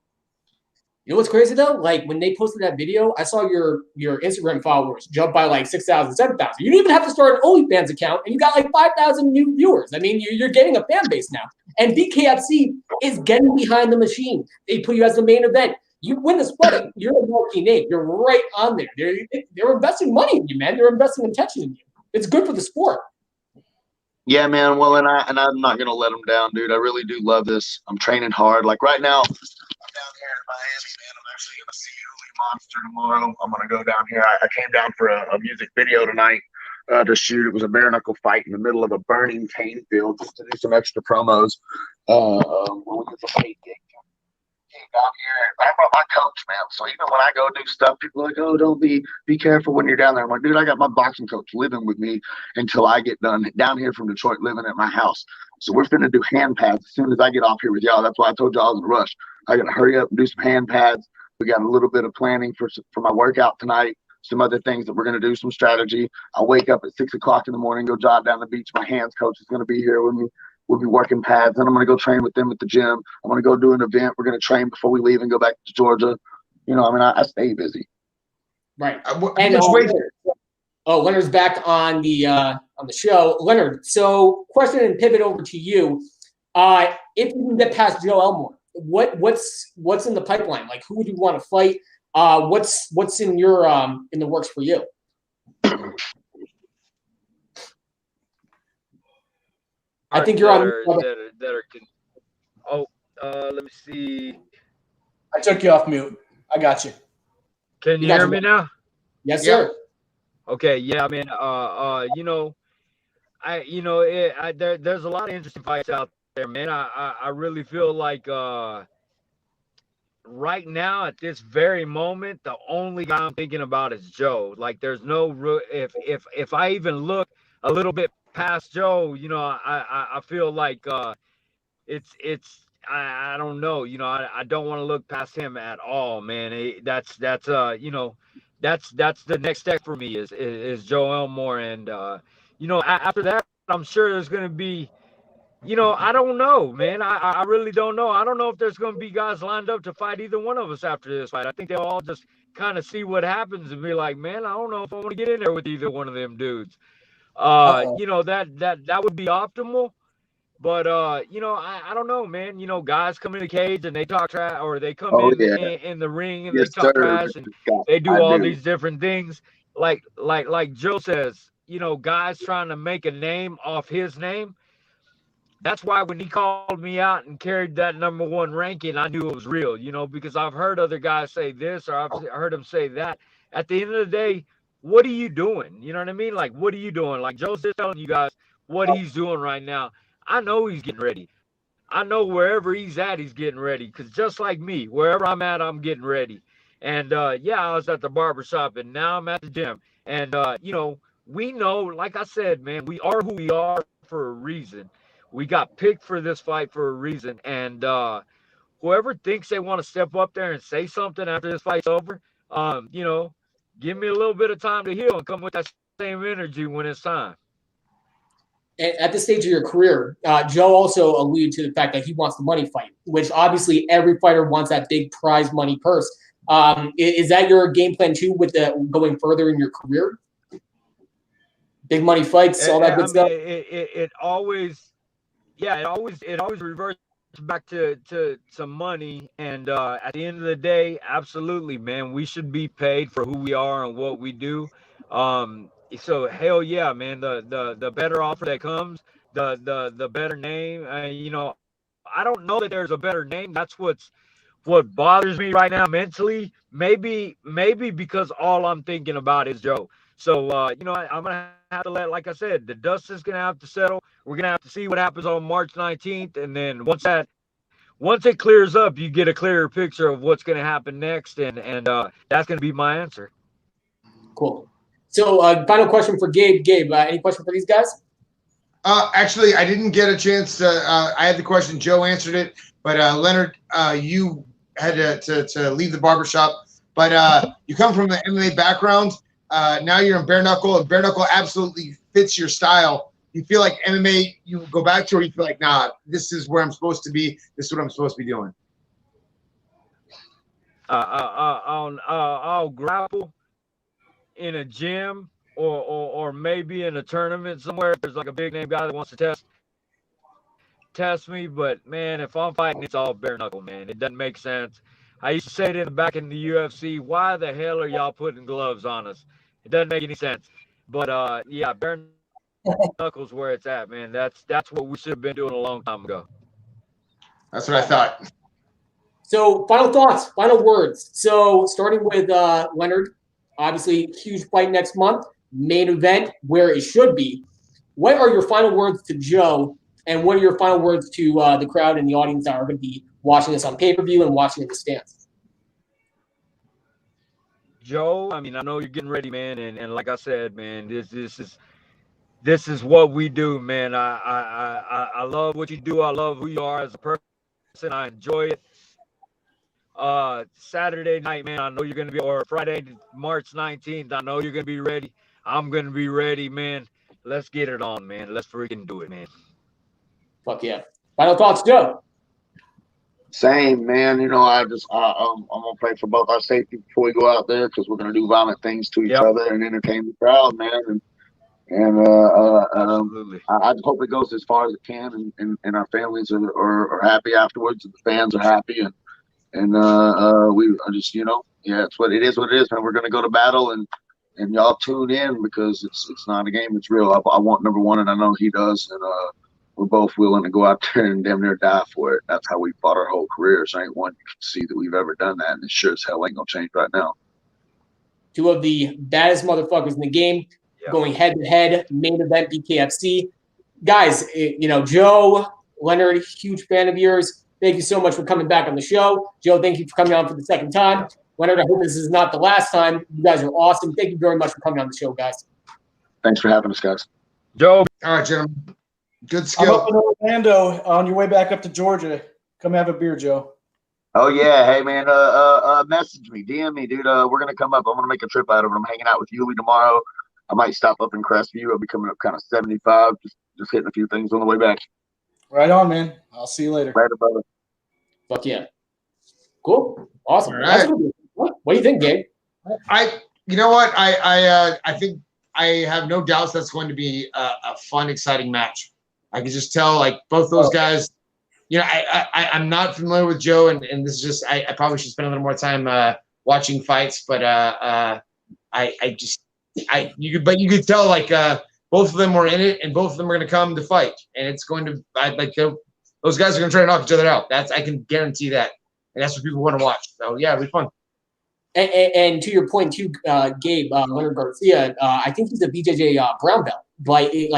You know what's crazy though? Like when they posted that video, I saw your Instagram followers jump by like 6,000, 7,000. You didn't even have to start an OnlyFans account, and you got like 5,000 new viewers. I mean, you're getting a fan base now. And BKFC is getting behind the machine. They put you as the main event. You win this fight, you're a marquee name. You're right on there. They're investing money in you, man. They're investing attention in you. It's good for the sport. Yeah, man. Well, and I'm not gonna let them down, dude. I really do love this. I'm training hard. Like right now, I'm down here in Miami, man. I'm actually gonna see Hooli Monster tomorrow. I'm gonna go down here. I came down for a music video tonight to shoot. It was a bare knuckle fight in the middle of a burning cane field, just to do some extra promos. When we get the paid gig down here, I brought my coach, man. So even when I go do stuff, people are like, "Oh, don't be careful when you're down there." I'm like, dude, I got my boxing coach living with me until I get done down here from Detroit, living at my house. So we're finna do hand pads as soon as I get off here with y'all. That's why I told y'all I was in a rush. I gotta hurry up and do some hand pads. We got a little bit of planning for my workout tonight. Some other things that we're gonna do, some strategy. I'll wake up at 6 o'clock in the morning, go jog down the beach. My hands coach is gonna be here with me. We'll be working pads, and I'm going to go train with them at the gym. I'm going to go do an event. We're going to train before we leave and go back to Georgia. I mean, I stay busy. Right. Leonard's back on the show. Leonard, so question and pivot over to you. If you can get past Joe Elmore, what's in the pipeline? Like, who would you want to fight? What's in your in the works for you? I think you're on. Let me see. I took you off mute. I got you. Can you hear me now? Yes, sir. Okay. Yeah. I mean, there's a lot of interesting fights out there, man. I really feel like right now at this very moment, the only guy I'm thinking about is Joe. Like, there's no if I even look a little bit past Joe, I feel like it's I don't know, I don't want to look past him at all, man. That's the next step for me is Joe Elmore, and after that, I'm sure there's gonna be, I don't know, man. I really don't know. I don't know if there's gonna be guys lined up to fight either one of us after this fight. I think they'll all just kind of see what happens and be like, man, I don't know if I want to get in there with either one of them dudes. That would be optimal, but I don't know, man. Guys come in the cage and they talk trash, or they come in the ring and they talk trash, and they do all these different things. Like Joe says, guys trying to make a name off his name. That's why when he called me out and carried that #1 ranking, I knew it was real, because I've heard other guys say this, or I've heard them say that. At the end of the day, what are you doing? You know what I mean? Like, what are you doing? Like, Joe's just telling you guys what he's doing right now. I know he's getting ready. I know wherever he's at, he's getting ready. Because just like me, wherever I'm at, I'm getting ready. And, I was at the barbershop, and now I'm at the gym. And, we know, like I said, man, we are who we are for a reason. We got picked for this fight for a reason. And whoever thinks they want to step up there and say something after this fight's over, give me a little bit of time to heal and come with that same energy when it's time. At this stage of your career, Joe also alluded to the fact that he wants the money fight, which obviously every fighter wants that big prize money purse. Is that your game plan too with going further in your career? Big money fights, all that good stuff? It always reverses back to some money, and at the end of the day, absolutely, man, we should be paid for who we are and what we do. So hell yeah, man, the better offer that comes, the better name. I don't know that there's a better name. That's what bothers me right now mentally. Maybe because all I'm thinking about is Joe. So I'm gonna have to let, like I said, the dust is gonna have to settle. We're gonna have to see what happens on March 19th, and then once it clears up, you get a clearer picture of what's gonna happen next, and that's gonna be my answer. Cool. So, final question for Gabe. Gabe, any question for these guys? Actually, I didn't get a chance to. I had the question. Joe answered it, but Leonard, you had to leave the barbershop. But you come from the MMA background. Now you're in bare knuckle, and bare knuckle absolutely fits your style. You feel like MMA, you go back to, or you feel like, nah, this is where I'm supposed to be. This is what I'm supposed to be doing. I'll grapple in a gym or maybe in a tournament somewhere. If there's like a big name guy that wants to test me, but man, if I'm fighting, it's all bare knuckle, man. It doesn't make sense. I used to say it back in the UFC, why the hell are y'all putting gloves on us? It doesn't make any sense. But yeah, bare knuckles where it's at, man. That's what we should have been doing a long time ago. That's what I thought. So, final thoughts, final words. So, starting with Leonard, obviously, huge fight next month, main event where it should be. What are your final words to Joe, and what are your final words to the crowd and the audience that are going to be watching this on pay-per-view and watching in the stands? Joe, I mean, I know you're getting ready, man, and like I said, man, this is what we do, man. I love what you do. I love who you are as a person. I enjoy it. Saturday night, man, I know you're gonna be, or Friday, March 19th, I know you're gonna be ready. I'm gonna be ready, man. Let's get it on, man. Let's freaking do it, man. Fuck yeah. Final thoughts, Joe. Same, man. I'm gonna pray for both our safety before we go out there, because we're gonna do violent things to each other and entertain the crowd, man. Absolutely. I hope it goes as far as it can, and our families are happy afterwards, and the fans are happy, and we are just, it's what it is, man. We're gonna go to battle, and y'all tune in, because it's not a game, it's real. I want number one, and I know he does, and we're both willing to go out there and damn near die for it. That's how we fought our whole careers. There ain't one you can see that we've ever done that, and it sure as hell ain't gonna change right now. Two of the baddest motherfuckers in the game, going head-to-head, main event BKFC. Guys, Joe, Leonard, huge fan of yours. Thank you so much for coming back on the show. Joe, thank you for coming on for the second time. Leonard, I hope this is not the last time. You guys are awesome. Thank you very much for coming on the show, guys. Thanks for having us, guys. Joe. All right, gentlemen. Good I'm skill. up in Orlando on your way back up to Georgia. Come have a beer, Joe. Oh yeah, hey man, message me, DM me, dude. We're gonna come up. I'm gonna make a trip out of it. I'm hanging out with Yuli tomorrow. I might stop up in Crestview. I'll be coming up kind of 75, just hitting a few things on the way back. Right on, man. I'll see you later. Later, brother. Fuck yeah. Cool. Awesome. All right. What do you think, Gabe? You know what? I think I have no doubts that's going to be a fun, exciting match. I can just tell, like, both those guys. I'm not familiar with Joe, and this is just I probably should spend a little more time watching fights, but you could tell, like, both of them were in it, and both of them are going to come to fight, and it's going to those guys are going to try to knock each other out. I can guarantee that, and that's what people want to watch. So yeah, it'll be fun. And to your point too, Gabe, Leonard Garcia, I think he's a BJJ brown belt, but he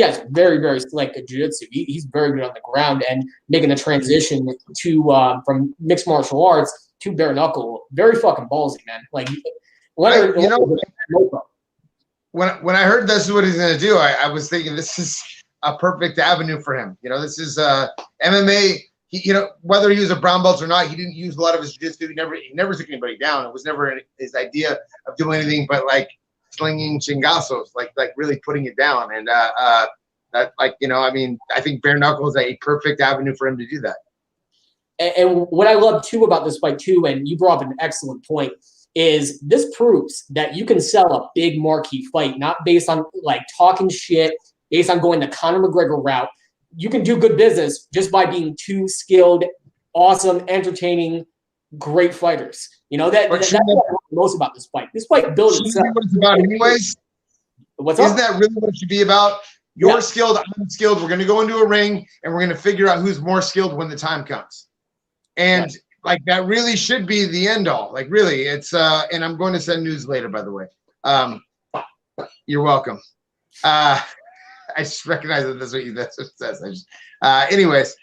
has very, very slick jiu-jitsu. He's very good on the ground, and making the transition to from mixed martial arts to bare knuckle, very fucking ballsy, man. Like Leonard, when I heard this is what he's going to do, I was thinking this is a perfect avenue for him. This is MMA. Whether he was a brown belt or not, he didn't use a lot of his jiu-jitsu. He never took anybody down. It was never his idea of doing anything but like slinging chingazos, like really putting it down. And I think bare knuckle is a perfect avenue for him to do that. And what I love too about this fight too, and you brought up an excellent point, is this proves that you can sell a big marquee fight, not based on like talking shit, based on going the Conor McGregor route. you can do good business just by being two skilled, awesome, entertaining, great fighters. You know that's what I like most about this fight. This fight builds itself. What it's about, anyways. What's up? Isn't that really what it should be about? You're skilled, I'm skilled. We're going to go into a ring, and we're going to figure out who's more skilled when the time comes. And like that really should be the end all. Like really, it's and I'm going to send news later, by the way. You're welcome. I just recognize that that's what it says. Anyways,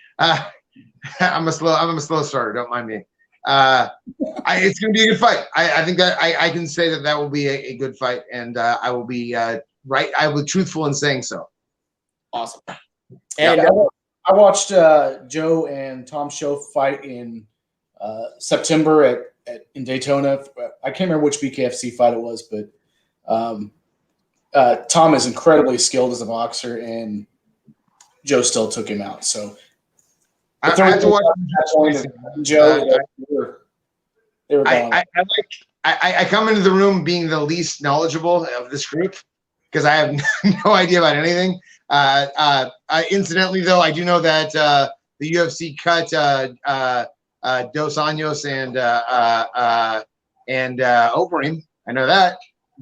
I'm a slow starter. Don't mind me. It's going to be a good fight. I think that I can say that will be a good fight, and I will be right. I will be truthful in saying so. Awesome. And I watched Joe and Tom Show fight in September in Daytona. I can't remember which BKFC fight it was, but Tom is incredibly skilled as a boxer, and Joe still took him out. So I have to watch Joe. They were gone. I come into the room being the least knowledgeable of this group because I have no idea about anything. Incidentally, though, I do know that the UFC cut Dos Anjos and Overeem. I know that.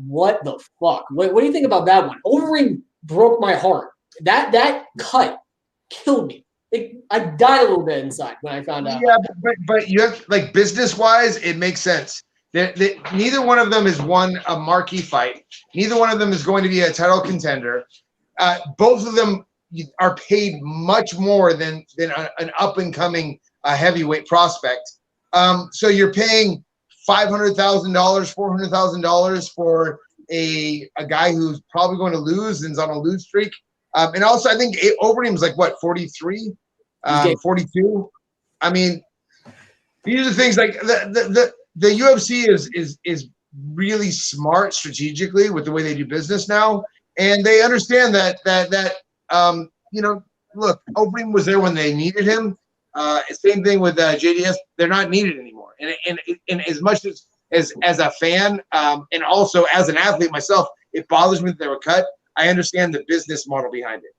What the fuck? What do you think about that one? Overeem broke my heart. That cut killed me. I died a little bit inside when I found out. Yeah, but you have like business wise, it makes sense. Neither one of them has won a marquee fight. Neither one of them is going to be a title contender. Both of them are paid much more than an up and coming heavyweight prospect. So you're paying $500,000, $400,000 for a guy who's probably going to lose and is on a lose streak. And also, I think Overeem's like what 43, 42. I mean, these are things like the UFC is really smart strategically with the way they do business now, and they understand that look, Overeem was there when they needed him. Same thing with JDS; they're not needed anymore. And as much as a fan, and also as an athlete myself, it bothers me that they were cut. I understand the business model behind it.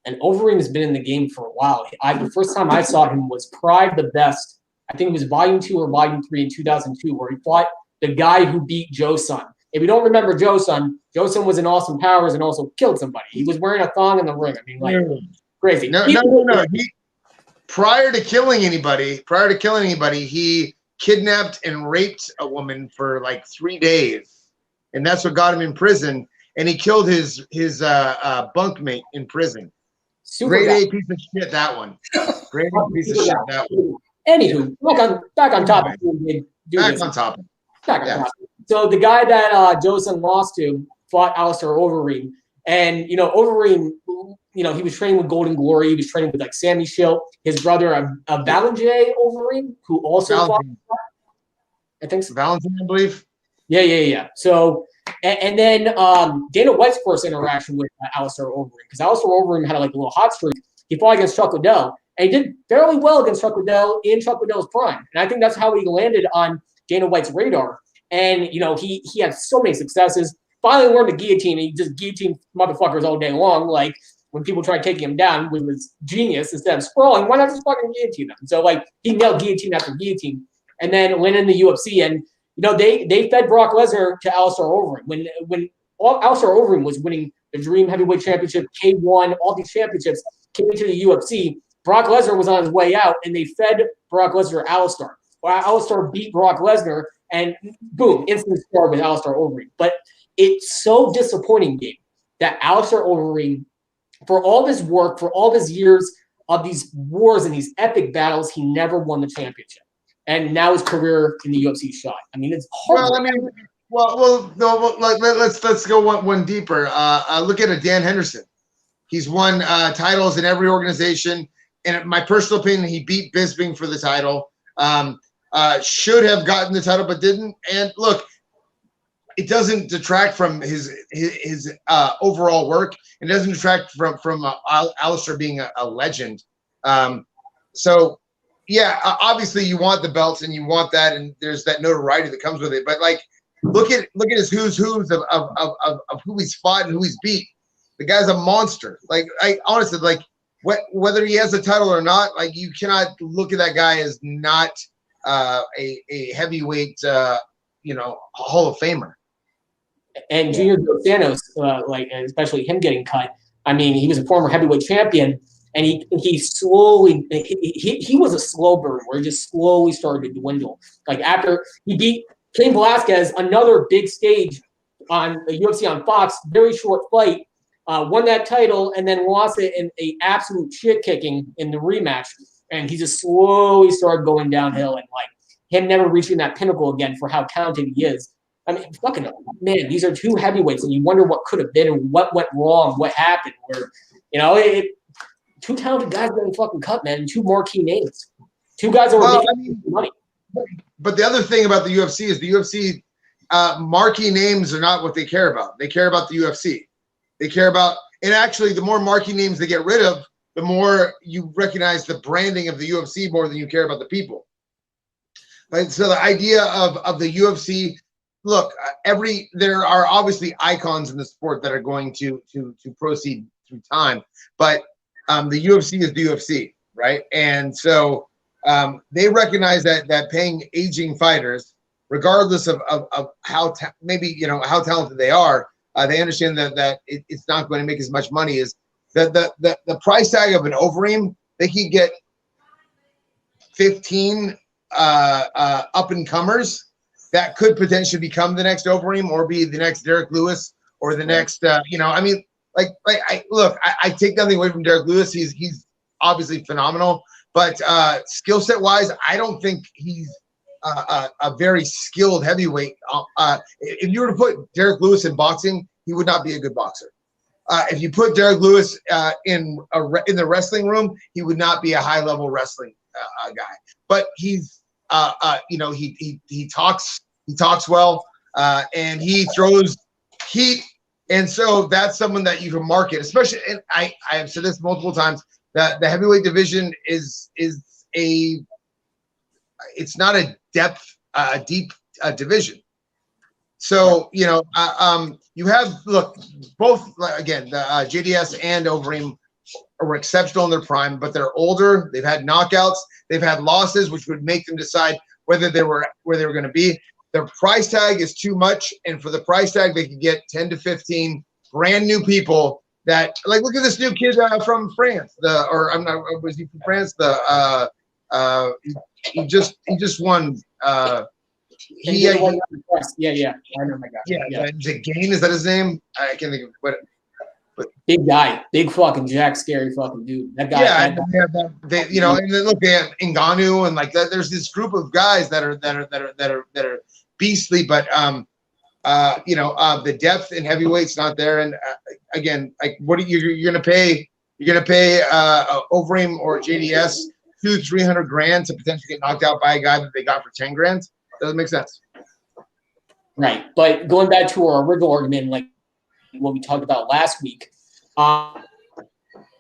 And Overeem has been in the game for a while. The first time I saw him was Pride the Best. I think it was Volume 2 or Volume 3 in 2002, where he fought the guy who beat Joe Son. If you don't remember Joe Son was in Austin Powers and also killed somebody. He was wearing a thong in the ring. I mean, crazy. No. Prior to killing anybody, he kidnapped and raped a woman for like 3 days, and that's what got him in prison. And he killed his bunkmate in prison. Grade A piece of shit, that one. Grade A piece of shit, that one. Anywho, back on topic. Back on topic. So the guy that Joe Son lost to fought Alistair Overeem. And, Overeem, he was training with Golden Glory. He was training with, like, Sammy Schilt, his brother, Valentin Overeem, who also fought. I think so. Valentin, I believe. Yeah. So, and then Dana White's first interaction with Alistair Overeem, because Alistair Overeem had, like, a little hot streak. He fought against Chuck Liddell, and he did fairly well against Chuck Liddell in Chuck Liddell's prime. And I think that's how he landed on Dana White's radar. And, he had so many successes. Finally learned to guillotine, and he just guillotined motherfuckers all day long. Like, when people tried taking him down, which was genius, instead of sprawling, why not just fucking guillotine them? So, like, he nailed guillotine after guillotine. And then went in the UFC, and, they fed Brock Lesnar to Alistair Overeem. When Alistair Overeem was winning the Dream Heavyweight Championship, K1, all these championships came into the UFC, Brock Lesnar was on his way out, and they fed Brock Lesnar Alistair. Well, Alistair beat Brock Lesnar, and boom, instant star with Alistair Overeem. But it's so disappointing, Gabe, that Alistair Overeem, for all this work, for all these years of these wars and these epic battles, he never won the championship. And now his career in the UFC shot. I mean, it's hard. Let's go one deeper. Look at Dan Henderson. He's won titles in every organization. And in my personal opinion, he beat Bisping for the title. Should have gotten the title, but didn't. And look, it doesn't detract from his overall work. It doesn't detract from Alistair being a legend. So, yeah, obviously you want the belts and you want that, and there's that notoriety that comes with it. But like, look at his who's of who he's fought and who he's beat. The guy's a monster. Like, I honestly, like, whether he has a title or not, like you cannot look at that guy as not a heavyweight, Hall of Famer. And Junior Dos Santos, especially him getting cut. I mean, he was a former heavyweight champion, and he slowly he was a slow burn where he just slowly started to dwindle. Like after he beat Cain Velasquez, another big stage on the UFC on Fox, very short fight, won that title, and then lost it in a absolute shit kicking in the rematch. And he just slowly started going downhill, and like him never reaching that pinnacle again for how talented he is. I mean, fucking man, these are two heavyweights, and you wonder what could have been and what went wrong, what happened. Where, two talented guys getting fucking cut, man, and two marquee names. Two guys that were making money. But the other thing about the UFC is the UFC marquee names are not what they care about. They care about the UFC. They care about, and actually, the more marquee names they get rid of, the more you recognize the branding of the UFC more than you care about the people. Right? So the idea of the UFC. Look, there are obviously icons in the sport that are going to proceed through time, but the UFC is the UFC, right? And so they recognize that paying aging fighters, regardless of how how talented they are, they understand that it's not going to make as much money as the price tag of an Overeem. They can get 15 up and comers that could potentially become the next Overeem or be the next Derek Lewis or the next, I take nothing away from Derek Lewis. He's obviously phenomenal, but skill set wise, I don't think he's a very skilled heavyweight. If you were to put Derek Lewis in boxing, he would not be a good boxer. If you put Derek Lewis in the wrestling room, he would not be a high level wrestling guy. But he's he talks well, and he throws heat, and so that's someone that you can market. Especially, and I have said this multiple times, that the heavyweight division it's not a deep division. So you have both again the JDS and Overeem are exceptional in their prime, but they're older. They've had knockouts. They've had losses, which would make them decide where they were going to be. Their price tag is too much, and for the price tag, they could get 10 to 15 brand new people. That look at this new kid from France. Was he from France? He just won. I know my guy. Yeah. Is it Gain? Is that his name? I can't think of what. But big guy, big fucking jack, scary fucking dude. That guy. Yeah, and then look, they have Ngannou and like that. There's this group of guys that are beastly, but the depth in heavyweight's not there. And again, like what are you're gonna pay? You're gonna pay Overeem or JDS $200,000-300,000 to potentially get knocked out by a guy that they got for $10,000. Doesn't make sense. Right, but going back to our original argument, like what we talked about last week, the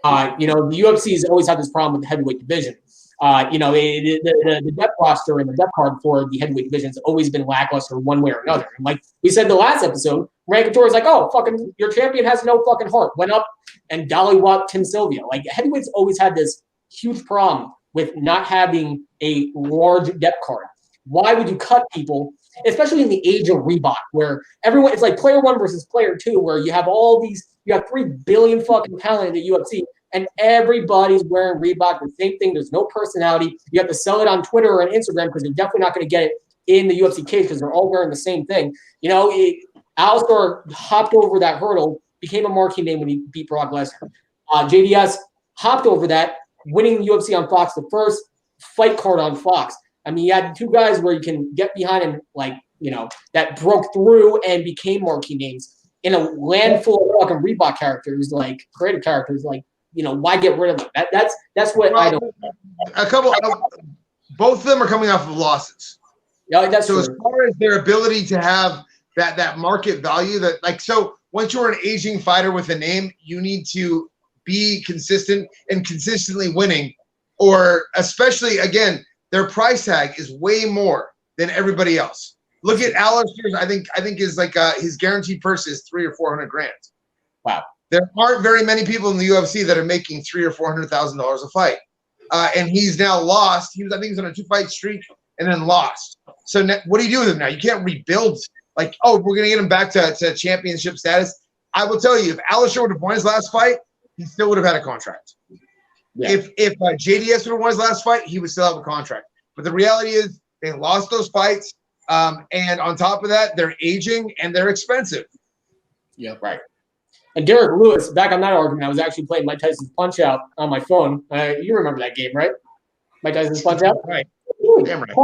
UFC has always had this problem with the heavyweight division. The depth roster and the depth card for the heavyweight division has always been lackluster one way or another. And like we said in the last episode, Randy Couture's like, oh, fucking your champion has no fucking heart. Went up and dollywopped Tim Sylvia. Like heavyweights always had this huge problem with not having a large depth card. Why would you cut people, especially in the age of Reebok, where everyone, it's like player one versus player two, where you have you have 3 billion fucking talent in the UFC, and everybody's wearing Reebok, the same thing. There's no personality. You have to sell it on Twitter or on Instagram because you're definitely not going to get it in the UFC cage because they're all wearing the same thing. Alistair hopped over that hurdle, became a marquee name when he beat Brock Lesnar. JDS hopped over that, winning the UFC on Fox, the first fight card on Fox. I mean, you had two guys where you can get behind and that broke through and became marquee names in a land full of fucking Reebok characters, like creative characters, like, why get rid of them? That's what I don't. Both of them are coming off of losses. Yeah, that's so. True. As far as their ability to have that market value, so once you're an aging fighter with a name, you need to be consistent and consistently winning, or especially again. Their price tag is way more than everybody else. Look at Alistair's. I think is like his guaranteed purse is $300,000 or $400,000. Wow. There aren't very many people in the UFC that are making $300,000 or $400,000 a fight, and he's now lost. I think he's on a 2-fight streak and then lost. So what do you do with him now? You can't rebuild. Like, oh, we're gonna get him back to championship status. I will tell you, if Alisher would have won his last fight, he still would have had a contract. Yeah. If JDS would have won his last fight, he would still have a contract. But the reality is, they lost those fights, and on top of that, they're aging and they're expensive. Yeah, right. And Derek Lewis, back on that argument, I was actually playing Mike Tyson's Punch-Out on my phone. You remember that game, right? Mike Tyson's Punch-Out? Right. Damn right.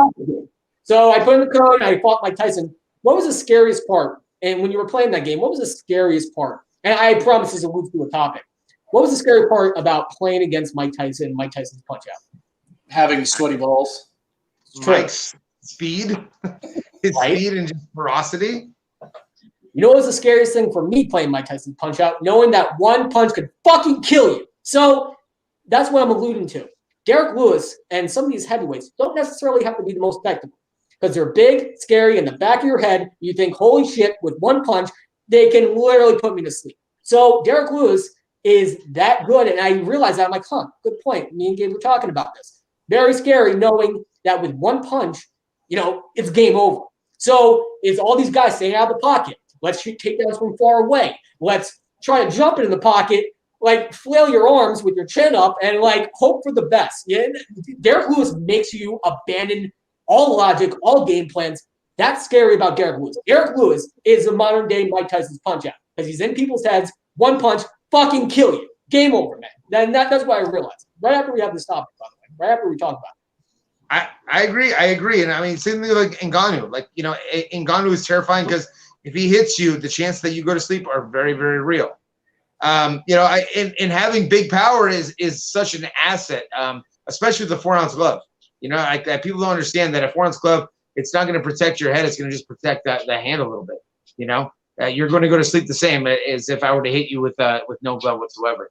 So I put in the code, and I fought Mike Tyson. What was the scariest part? And when you were playing that game, what was the scariest part? And I promise this alludes to a topic. What was the scary part about playing against Mike Tyson, Mike Tyson's Punch-Out? Having sweaty balls. Mike's speed. His speed and just ferocity. You know what was the scariest thing for me playing Mike Tyson's Punch-Out? Knowing that one punch could fucking kill you. So that's what I'm alluding to. Derek Lewis and some of these heavyweights don't necessarily have to be the most technical because they're big, scary, in the back of your head. You think, holy shit, with one punch, they can literally put me to sleep. So Derek Lewis is that good. And I realized that. I'm like, good point. Me and Gabe were talking about this. Very scary knowing that with one punch, it's game over. So it's all these guys staying out of the pocket. Let's shoot takedowns from far away. Let's try to jump into the pocket, like flail your arms with your chin up and like hope for the best. Yeah, Derek Lewis makes you abandon all logic, all game plans. That's scary about Derek Lewis. Derek Lewis is the modern day Mike Tyson's Punch-Out because he's in people's heads. One punch, fucking kill you. Game over, man. That's what I realized. Right after we have this topic, by the way. Right after we talk about it. I agree. And I mean, same thing like Ngannou. Like, Ngannou is terrifying because if he hits you, the chances that you go to sleep are very, very real. And having big power is such an asset, especially with the 4-ounce glove. People don't understand that a 4-ounce glove, it's not going to protect your head. It's going to just protect the hand a little bit. You're going to go to sleep the same as if I were to hit you with no glove whatsoever.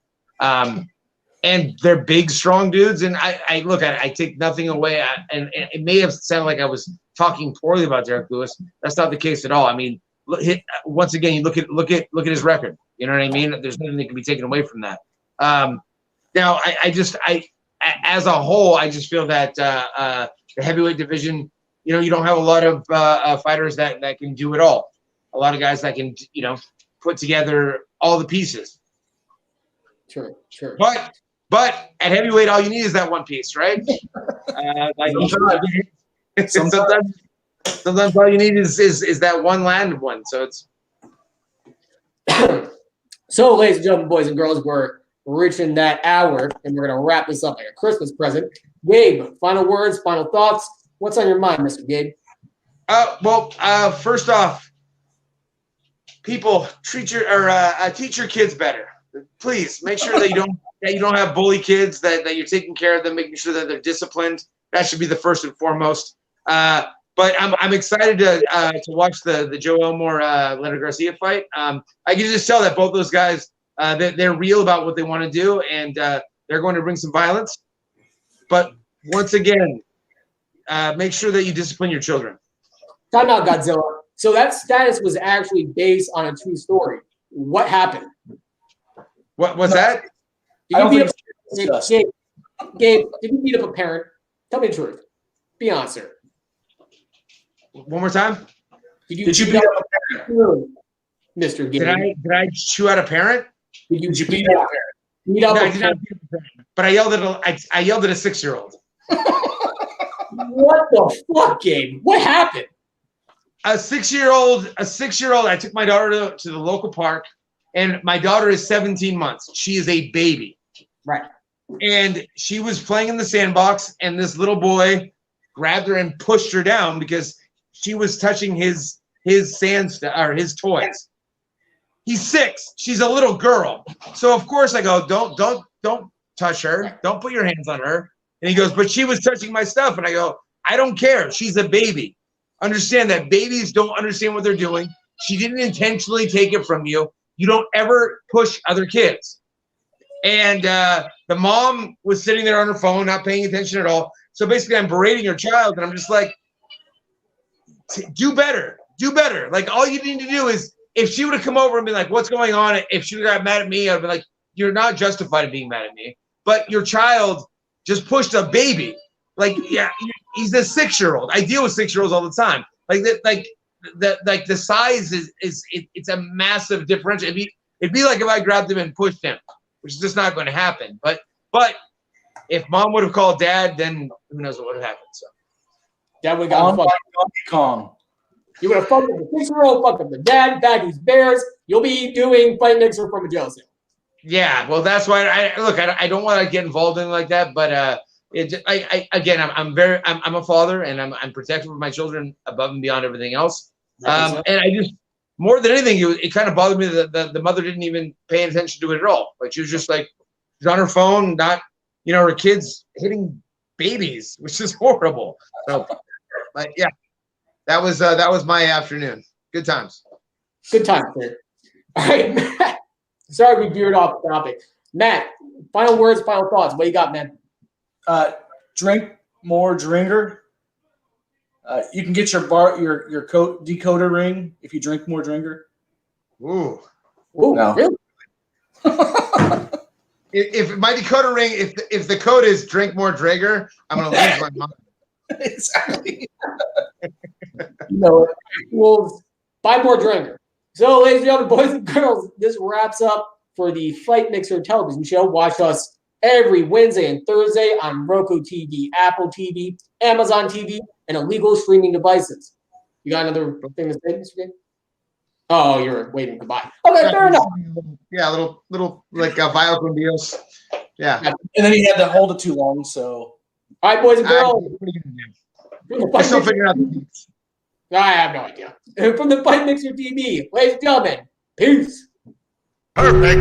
And they're big, strong dudes. And I take nothing away. And it may have sounded like I was talking poorly about Derek Lewis. That's not the case at all. I mean, once again, you look at his record. You know what I mean? There's nothing that can be taken away from that. Now, as a whole, I just feel that the heavyweight division, you don't have a lot of fighters that can do it all. A lot of guys that can, put together all the pieces. Sure. But at heavyweight, all you need is that one piece, right? Sometimes all you need is that one landed one. So it's. So, ladies and gentlemen, boys and girls, we're reaching that hour, and we're going to wrap this up like a Christmas present. Gabe, final words, final thoughts. What's on your mind, Mr. Gabe? First off, people teach your kids better. Please make sure that you don't have bully kids. That you're taking care of them, making sure that they're disciplined. That should be the first and foremost. But I'm excited to watch the Joe Elmore Leonard Garcia fight. I can just tell that both those guys they're real about what they want to do, and they're going to bring some violence. But once again, make sure that you discipline your children. Time out, Godzilla. So that status was actually based on a true story. What happened? What's that? Gabe, did you beat up a parent? Tell me the truth. Be honest, sir. One more time. Did you beat up a parent, Mr. Gabe? Did I chew out a parent? Did you beat up a parent? Beat up a parent. But I yelled at a 6-year-old. What the fuck, Gabe? What happened? A 6-year-old. I took my daughter to the local park, and my daughter is 17 months. She is a baby. Right. And she was playing in the sandbox, and this little boy grabbed her and pushed her down because she was touching his his toys. He's 6. She's a little girl. So of course I go, don't touch her. Don't put your hands on her. And he goes, but she was touching my stuff. And I go, I don't care. She's a baby. Understand that babies don't understand what they're doing. She didn't intentionally take it from you. You don't ever push other kids. And the mom was sitting there on her phone, not paying attention at all. So basically I'm berating her child, and I'm just like, do better. Do better. Like, all you need to do is if she would have come over and been like, what's going on? If she would have got mad at me, I'd be like, you're not justified in being mad at me. But your child just pushed a baby. Like, yeah, he's a 6-year-old. I deal with 6-year-olds all the time. Like the size it's a massive differential. It'd be like if I grabbed him and pushed him, which is just not going to happen. But if mom would have called dad, then who knows what would have happened. So Dad would have got Donkey Kong. You would have fucked up the 6-year-old, fucked up the dad, Baggy's Bears. You'll be doing Fight Mixer from a jail cell. yeah, well, that's why I don't want to get involved in like that, but I'm a father and I'm protective of my children above and beyond everything else. And I just, more than anything, it kind of bothered me that the mother didn't even pay attention to it at all. Like she was just like, she's on her phone, not, her kids hitting babies, which is horrible. So, but yeah, that was my afternoon. Good times. Good times, sir. All right, Matt. Sorry we veered off the topic. Matt, final words, final thoughts. What you got, man? Drink more Dringer. You can get your decoder ring if you drink more Dringer. Ooh. Ooh, No. really? If my decoder ring, if the code is drink more Drager, I'm gonna lose my mind. Exactly. Well, buy more Dringer. So, ladies and gentlemen, boys and girls, this wraps up for the Fight Mixer television show. Watch us every Wednesday and Thursday on Roku TV, Apple TV, Amazon TV, and illegal streaming devices. You got another thing to say, Mr. Game? Oh, you're waving goodbye. Okay, fair enough. Yeah, little like Vio con Dios. Yeah. And then he had to hold it too long, so. All right, boys and girls. I'm still figuring out the beats. I have no idea. From the Fight Mixer TV, ladies and gentlemen, peace. Perfect.